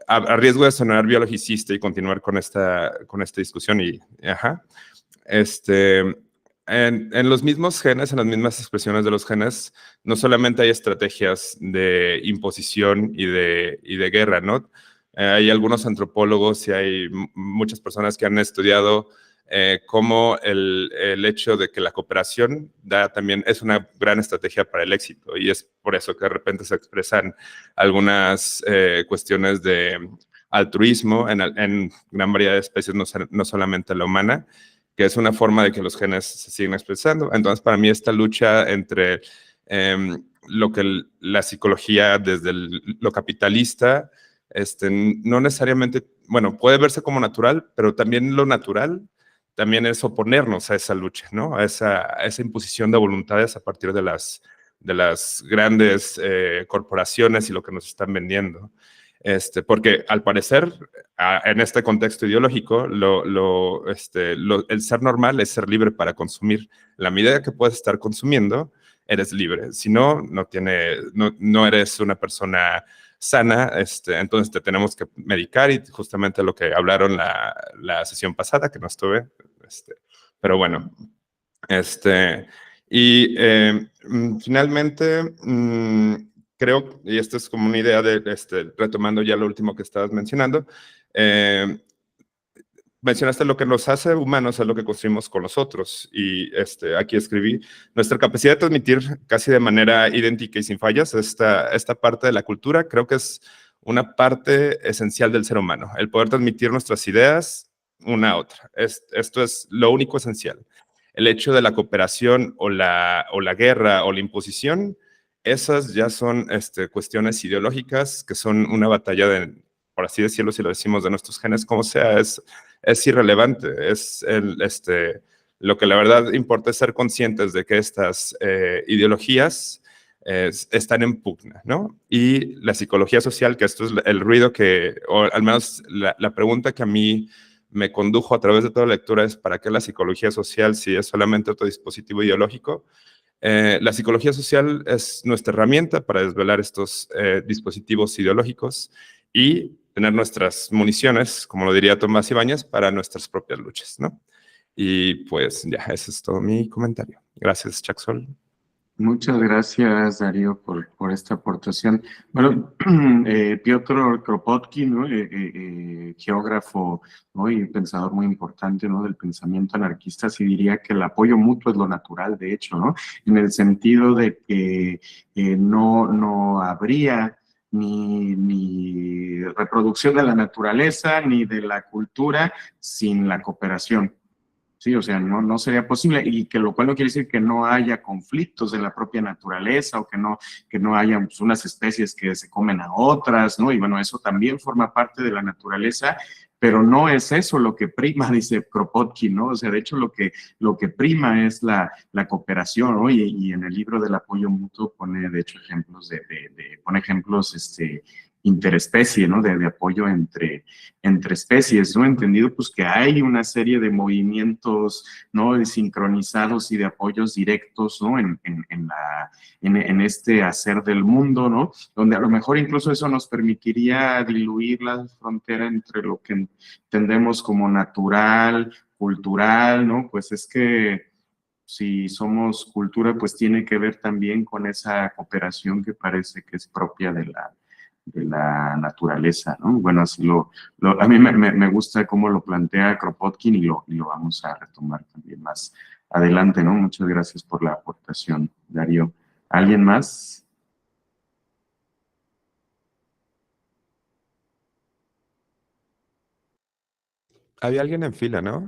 a riesgo de sonar biologicista y continuar con esta discusión y, ajá, en los mismos genes, en las mismas expresiones de los genes, no solamente hay estrategias de imposición y de guerra, ¿no? Hay algunos antropólogos y hay muchas personas que han estudiado cómo el hecho de que la cooperación también es una gran estrategia para el éxito y es por eso que de repente se expresan algunas cuestiones de altruismo en gran variedad de especies, no solamente la humana, que es una forma de que los genes se siguen expresando. Entonces, para mí, esta lucha entre lo que la psicología desde lo capitalista, no necesariamente, bueno, puede verse como natural, pero también lo natural también es oponernos a esa lucha, ¿no? A esa imposición de voluntades a partir de las grandes corporaciones y lo que nos están vendiendo. Porque al parecer, en este contexto ideológico, el ser normal es ser libre para consumir. La medida que puedes estar consumiendo, eres libre. Si no, no eres una persona sana, entonces te tenemos que medicar y justamente lo que hablaron la sesión pasada, que no estuve, pero bueno, y finalmente, creo, y esto es como una idea de, retomando ya lo último que estabas mencionando, mencionaste lo que nos hace humanos es lo que construimos con los otros, y aquí escribí, nuestra capacidad de transmitir casi de manera idéntica y sin fallas, esta parte de la cultura, creo que es una parte esencial del ser humano, el poder transmitir nuestras ideas una a otra. Esto es lo único esencial. El hecho de la cooperación o la guerra o la imposición, esas ya son cuestiones ideológicas que son una batalla por así decirlo, si lo decimos de nuestros genes, como sea, es irrelevante. Lo que la verdad importa es ser conscientes de que estas ideologías están en pugna, ¿no? Y la psicología social, que esto es el ruido o al menos la pregunta que a mí me condujo a través de toda la lectura es ¿para qué la psicología social si es solamente otro dispositivo ideológico? La psicología social es nuestra herramienta para desvelar estos dispositivos ideológicos y tener nuestras municiones, como lo diría Tomás Ibáñez, para nuestras propias luchas, ¿no? Y pues ya, ese es todo mi comentario. Gracias, Chaxol. Muchas gracias, Darío, por esta aportación. Bueno, Piotr Kropotkin, ¿no? Geógrafo, ¿no? Y pensador muy importante, ¿no? Del pensamiento anarquista, sí diría que el apoyo mutuo es lo natural, de hecho, ¿no? En el sentido de que no habría ni reproducción de la naturaleza ni de la cultura sin la cooperación. Sí, o sea, no sería posible, y que lo cual no quiere decir que no haya conflictos en la propia naturaleza o que no haya pues, unas especies que se comen a otras, ¿no? Y bueno, eso también forma parte de la naturaleza, pero no es eso lo que prima, dice Kropotkin, ¿no? O sea, de hecho lo que prima es la cooperación, ¿no? Y en el libro del apoyo mutuo pone, de hecho, ejemplos pone ejemplos, interespecie, ¿no? De apoyo entre especies, ¿no? Entendido pues que hay una serie de movimientos, ¿no? Sincronizados y de apoyos directos, ¿no? En este hacer del mundo, ¿no? Donde a lo mejor incluso eso nos permitiría diluir la frontera entre lo que entendemos como natural, cultural, ¿no? Pues es que si somos cultura, pues tiene que ver también con esa cooperación que parece que es propia de la naturaleza, ¿no? Bueno, así a mí me gusta cómo lo plantea Kropotkin y lo vamos a retomar también más adelante, ¿no? Muchas gracias por la aportación, Darío. ¿Alguien más? Había alguien en fila, ¿no?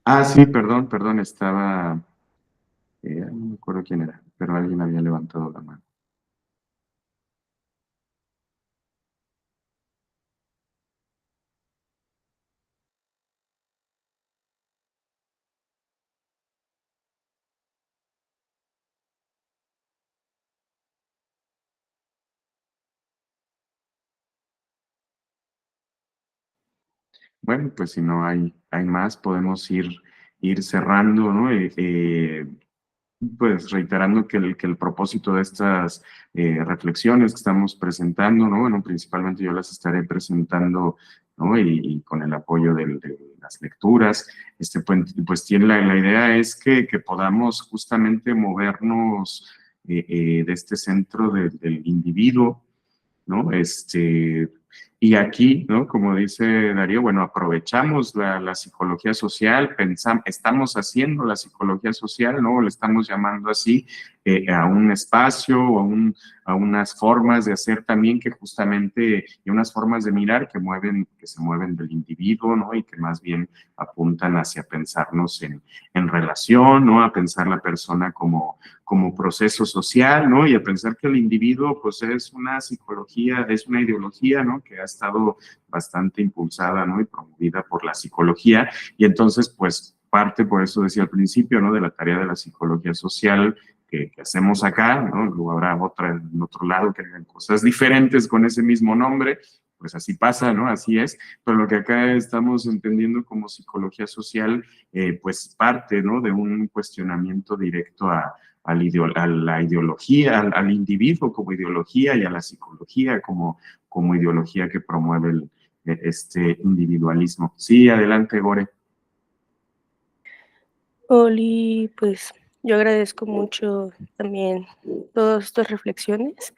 Ah, sí, perdón, estaba, no me acuerdo quién era, pero alguien había levantado la mano. Bueno, pues si no hay más, podemos ir cerrando, ¿no? Pues reiterando que el propósito de estas reflexiones que estamos presentando, ¿no? Bueno, principalmente yo las estaré presentando, ¿no? Y con el apoyo de las lecturas, pues tiene la idea es que podamos justamente movernos de este centro del individuo, ¿no? Y aquí, ¿no? Como dice Darío, bueno, aprovechamos la psicología social, estamos haciendo la psicología social, ¿no? Le estamos llamando así a un espacio o a unas formas de hacer también que justamente, y unas formas de mirar que se mueven del individuo, ¿no? Y que más bien apuntan hacia pensarnos en relación, ¿no? A pensar la persona como proceso social, ¿no? Y a pensar que el individuo, pues es una psicología, es una ideología, ¿no? Que ha estado bastante impulsada, ¿no? Y promovida por la psicología. Y entonces, pues parte, por eso decía al principio, ¿no? De la tarea de la psicología social que hacemos acá, ¿no? Luego habrá otra en otro lado que hagan cosas diferentes con ese mismo nombre, pues así pasa, ¿no? Así es, pero lo que acá estamos entendiendo como psicología social, pues parte, ¿no? De un cuestionamiento directo a la ideología, al individuo como ideología y a la psicología como ideología que promueve este individualismo. Sí, adelante, Gore. Oli, pues yo agradezco mucho también todas estas reflexiones.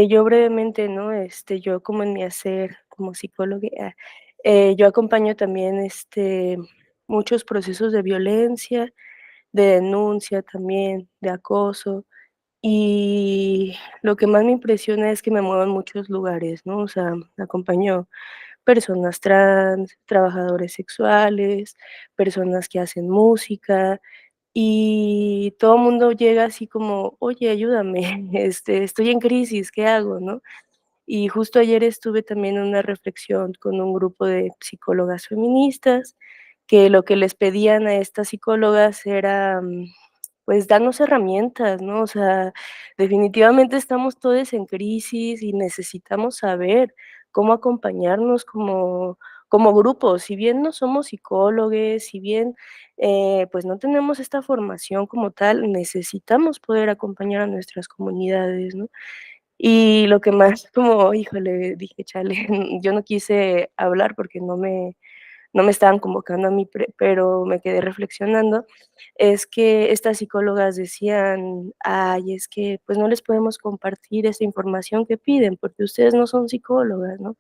Yo brevemente, ¿no? Yo como en mi hacer como psicóloga, yo acompaño también muchos procesos de violencia, de denuncia también, de acoso. Y lo que más me impresiona es que me muevo en muchos lugares, ¿no? O sea, acompaño personas trans, trabajadores sexuales, personas que hacen música, y todo el mundo llega así como, oye, ayúdame, estoy en crisis, ¿qué hago, no? Y justo ayer estuve también en una reflexión con un grupo de psicólogas feministas, que lo que les pedían a estas psicólogas era, pues, darnos herramientas, ¿no? O sea, definitivamente estamos todos en crisis y necesitamos saber cómo acompañarnos como grupo. Si bien no somos psicólogos, si bien, pues, no tenemos esta formación como tal, necesitamos poder acompañar a nuestras comunidades, ¿no? Y lo que más como, híjole, dije: "Chale", yo no quise hablar porque no me estaban convocando a mí, pero me quedé reflexionando, es que estas psicólogas decían: "Ay, es que, pues, no les podemos compartir esa información que piden, porque ustedes no son psicólogas", ¿no?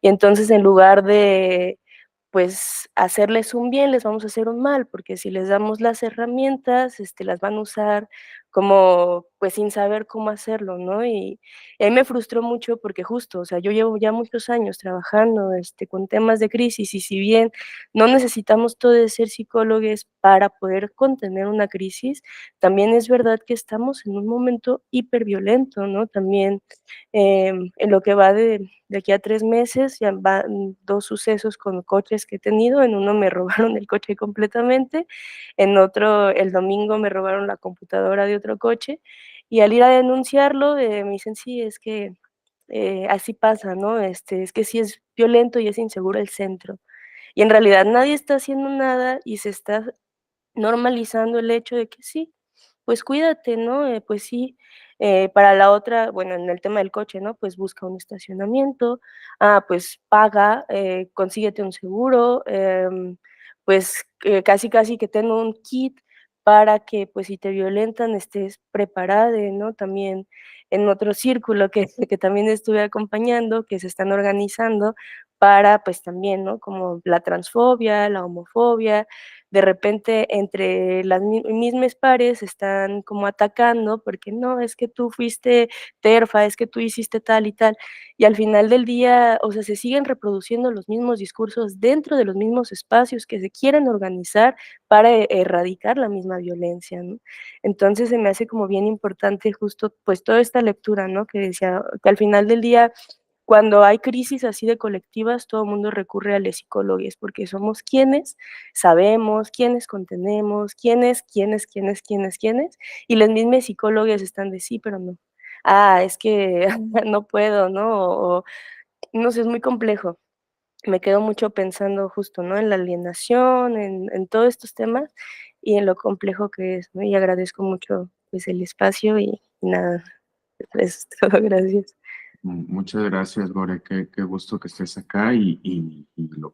Y entonces, en lugar de, pues, hacerles un bien, les vamos a hacer un mal, porque si les damos las herramientas, las van a usar como pues sin saber cómo hacerlo, ¿no? Y a mí me frustró mucho porque justo, o sea, yo llevo ya muchos años trabajando con temas de crisis y si bien no necesitamos todos ser psicólogos para poder contener una crisis, también es verdad que estamos en un momento hiperviolento, ¿no? También en lo que va de aquí a 3 meses, ya van 2 sucesos con coches que he tenido, en uno me robaron el coche completamente, en otro, el domingo me robaron la computadora de otro coche, y al ir a denunciarlo, me dicen: "Sí, es que, así pasa, ¿no? Es que sí es violento y es inseguro el centro". Y en realidad nadie está haciendo nada y se está normalizando el hecho de que sí, pues cuídate, ¿no? Pues sí, para la otra, bueno, en el tema del coche, ¿no? Pues busca un estacionamiento, pues paga, consíguete un seguro, pues casi casi que tengo un kit para que pues si te violentan estés preparada, ¿no? También en otro círculo que también estuve acompañando, que se están organizando para pues también, ¿no? Como la transfobia, la homofobia, de repente entre las mismas pares están como atacando porque no, es que tú fuiste terfa, es que tú hiciste tal y tal. Y al final del día, o sea, se siguen reproduciendo los mismos discursos dentro de los mismos espacios que se quieren organizar para erradicar la misma violencia, ¿no? Entonces se me hace como bien importante justo pues toda esta lectura, ¿no? Que decía que al final del día cuando hay crisis así de colectivas, todo el mundo recurre a los psicólogos, porque somos quienes sabemos, quienes contenemos, quiénes, y los mismos psicólogos están de sí, pero no. Es que no puedo, ¿no? O no sé, es muy complejo. Me quedo mucho pensando justo, ¿no? En la alienación, en todos estos temas y en lo complejo que es, ¿no? Y agradezco mucho, pues, el espacio y nada, eso es todo, gracias. Muchas gracias, Gore. Qué gusto que estés acá y lo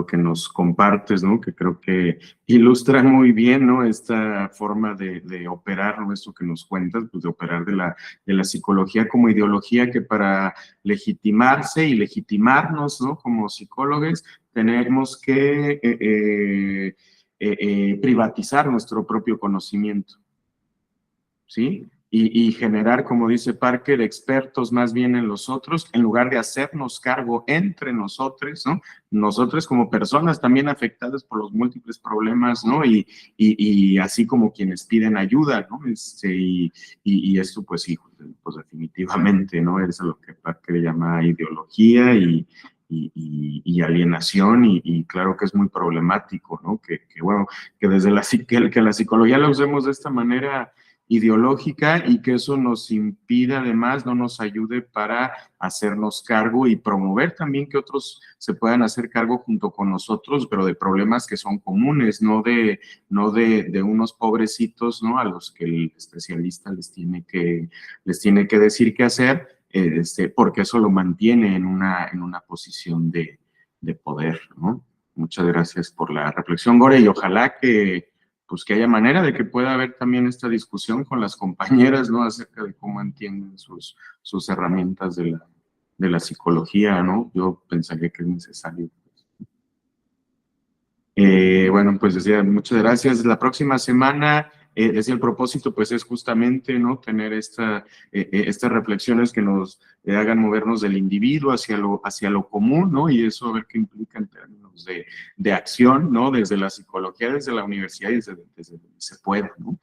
que nos compartes, ¿no? Que creo que ilustra muy bien, ¿no? Esta forma de operar, ¿no? Esto que nos cuentas, pues de operar de la psicología como ideología que para legitimarse y legitimarnos, ¿no? Como psicólogos, tenemos que privatizar nuestro propio conocimiento, ¿sí? Y generar, como dice Parker, expertos más bien en los otros, en lugar de hacernos cargo entre nosotros, ¿no? Nosotros como personas también afectadas por los múltiples problemas, ¿no? Y así como quienes piden ayuda, ¿no? Y esto, pues sí, pues definitivamente, ¿no? Es a lo que Parker llama ideología y alienación, y claro que es muy problemático, ¿no? Bueno, que desde que la psicología la usemos de esta manera ideológica y que eso nos impida, además, no nos ayude para hacernos cargo y promover también que otros se puedan hacer cargo junto con nosotros, pero de problemas que son comunes, no de unos pobrecitos, ¿no? A los que el especialista les tiene que decir qué hacer, porque eso lo mantiene en una posición de poder, ¿no? Muchas gracias por la reflexión, Gore, y ojalá pues que haya manera de que pueda haber también esta discusión con las compañeras, ¿no? Acerca de cómo entienden sus herramientas de la psicología, ¿no? Yo pensaría que es necesario. Bueno, pues decía, muchas gracias. La próxima semana, decía, el propósito, pues es justamente, ¿no? Tener estas reflexiones que nos hagan movernos del individuo hacia lo común, ¿no? Y eso a ver qué implica en términos de acción, ¿no? Desde la psicología, desde la universidad y desde donde se pueda, ¿no?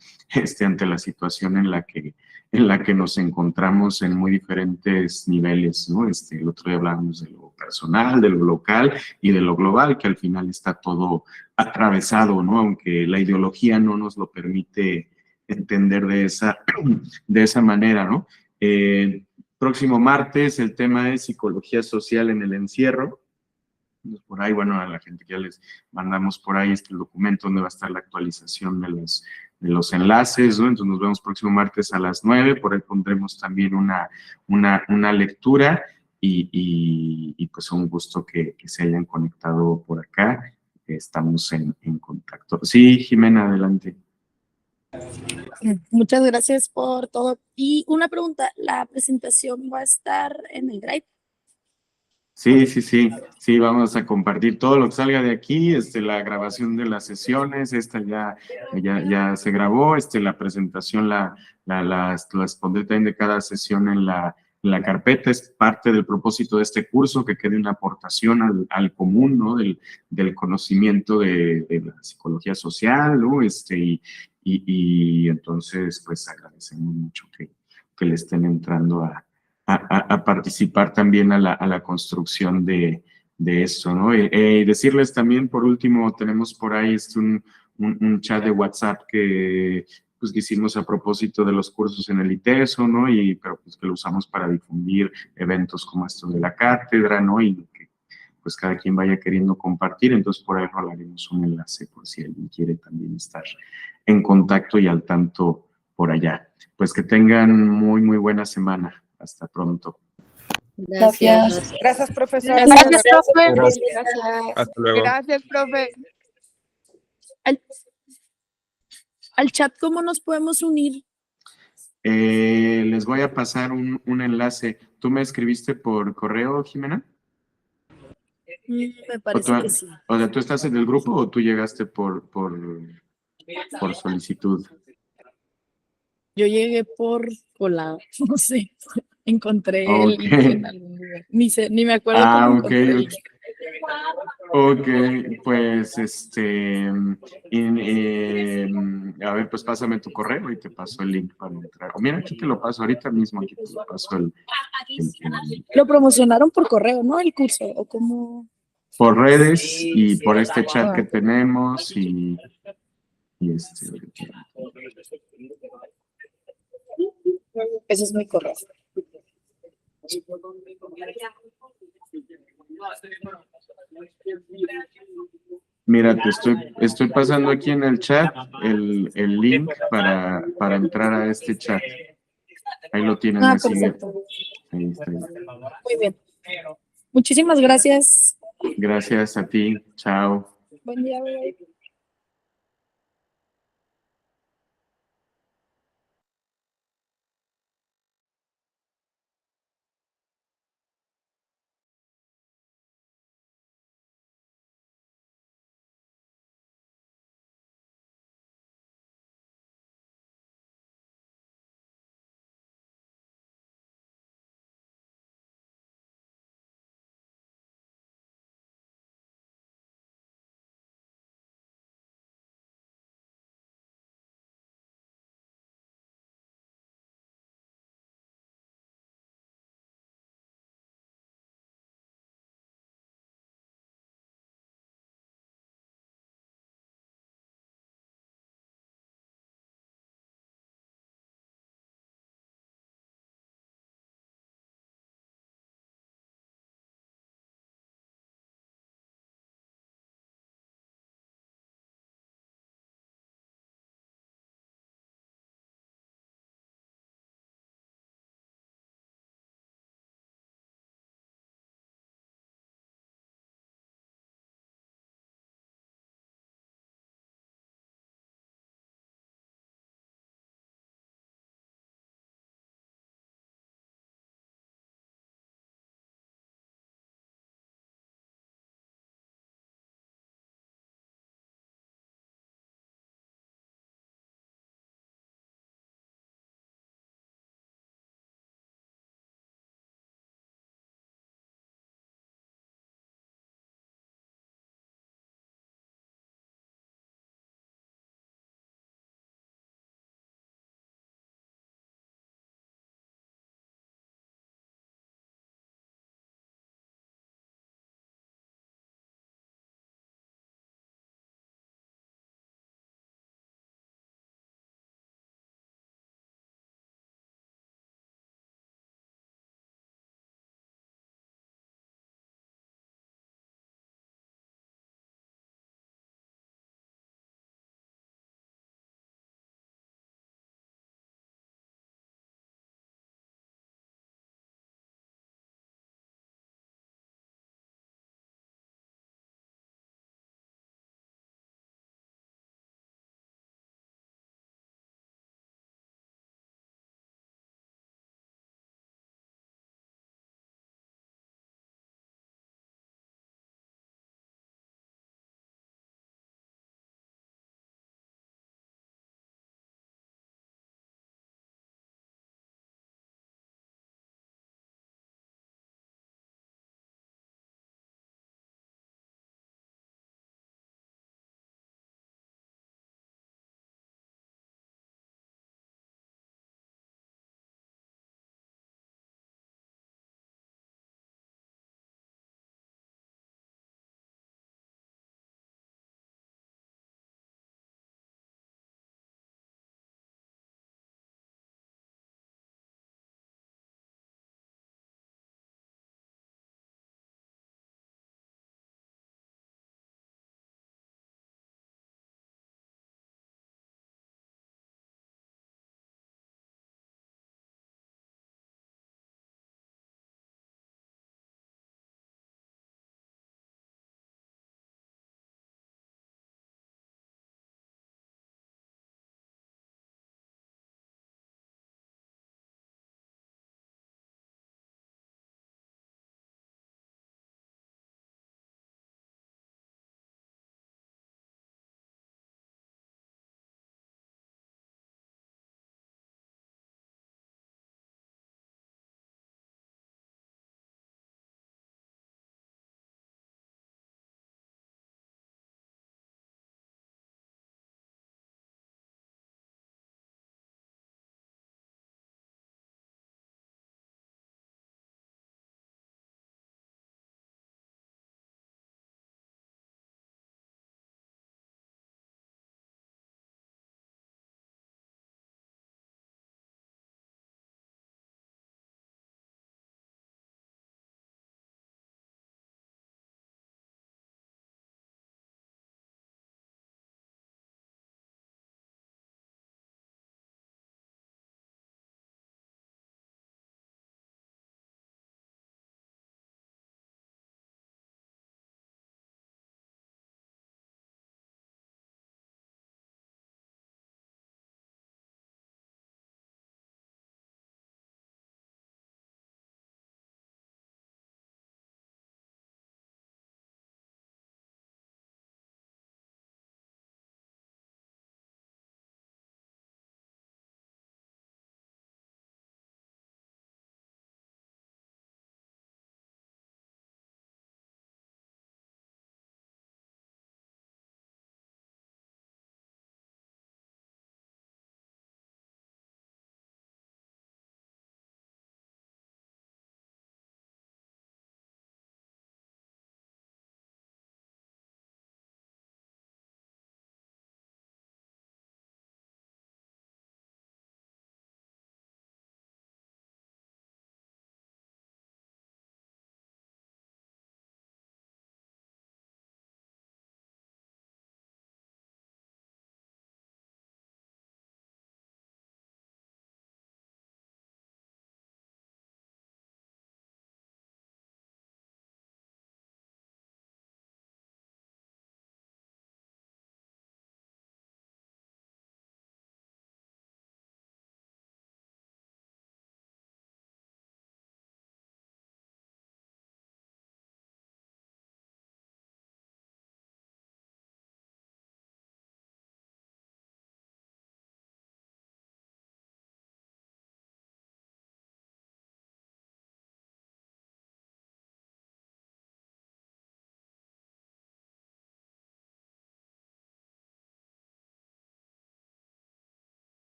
Ante la situación en la que nos encontramos en muy diferentes niveles, ¿no? El otro día hablábamos de lo personal, de lo local y de lo global, que al final está todo atravesado, ¿no? Aunque la ideología no nos lo permite entender de esa manera, ¿no? Próximo martes el tema es psicología social en el encierro. Entonces, por ahí, bueno, a la gente que ya les mandamos por ahí el documento donde va a estar la actualización de los enlaces, ¿no? Entonces nos vemos próximo martes a las 9, por ahí pondremos también una lectura y pues un gusto que se hayan conectado por acá. Estamos en contacto. Sí, Jimena, adelante. Muchas gracias por todo. Y una pregunta, ¿la presentación va a estar en el Drive? Sí, vamos a compartir todo lo que salga de aquí, la grabación de las sesiones, esta ya se grabó, la presentación las pondré también de cada sesión en la carpeta, es parte del propósito de este curso, que quede una aportación al común, ¿no? Del conocimiento de la psicología social, ¿no? Y entonces, pues agradecemos mucho que le estén entrando a participar también a la construcción de esto, ¿no? Y decirles también, por último, tenemos por ahí un chat de WhatsApp que hicimos a propósito de los cursos en el ITESO, ¿no? Pero pues que lo usamos para difundir eventos como estos de la cátedra, ¿no? Y que pues cada quien vaya queriendo compartir, entonces por ahí rolaremos un enlace por si alguien quiere también estar en contacto y al tanto por allá. Pues que tengan muy, muy buena semana. Hasta pronto. Gracias. Gracias, profesor. Gracias, profe. Gracias. Hasta luego. Gracias, profe. Al chat, ¿cómo nos podemos unir? Les voy a pasar un enlace. ¿Tú me escribiste por correo, Jimena? Me parece que sí. O sea, ¿tú estás en el grupo o tú llegaste por solicitud? Yo llegué por colado, no sé. Encontré el Ok. link en algún lugar. Ni me acuerdo cómo encontré el link. Ok, pues a ver, pues pásame tu correo y te paso el link para entrar. O mira, aquí te lo paso ahorita mismo, aquí te lo paso el Lo promocionaron por correo, ¿no? El curso, o como... por redes y por este chat que tenemos y Ese es mi correo. Mira, te estoy pasando aquí en el chat el link para entrar a este chat. Ahí lo tienen. Perfecto. Ahí está. Muy bien. Muchísimas gracias. Gracias a ti. Chao. Buen día, bye.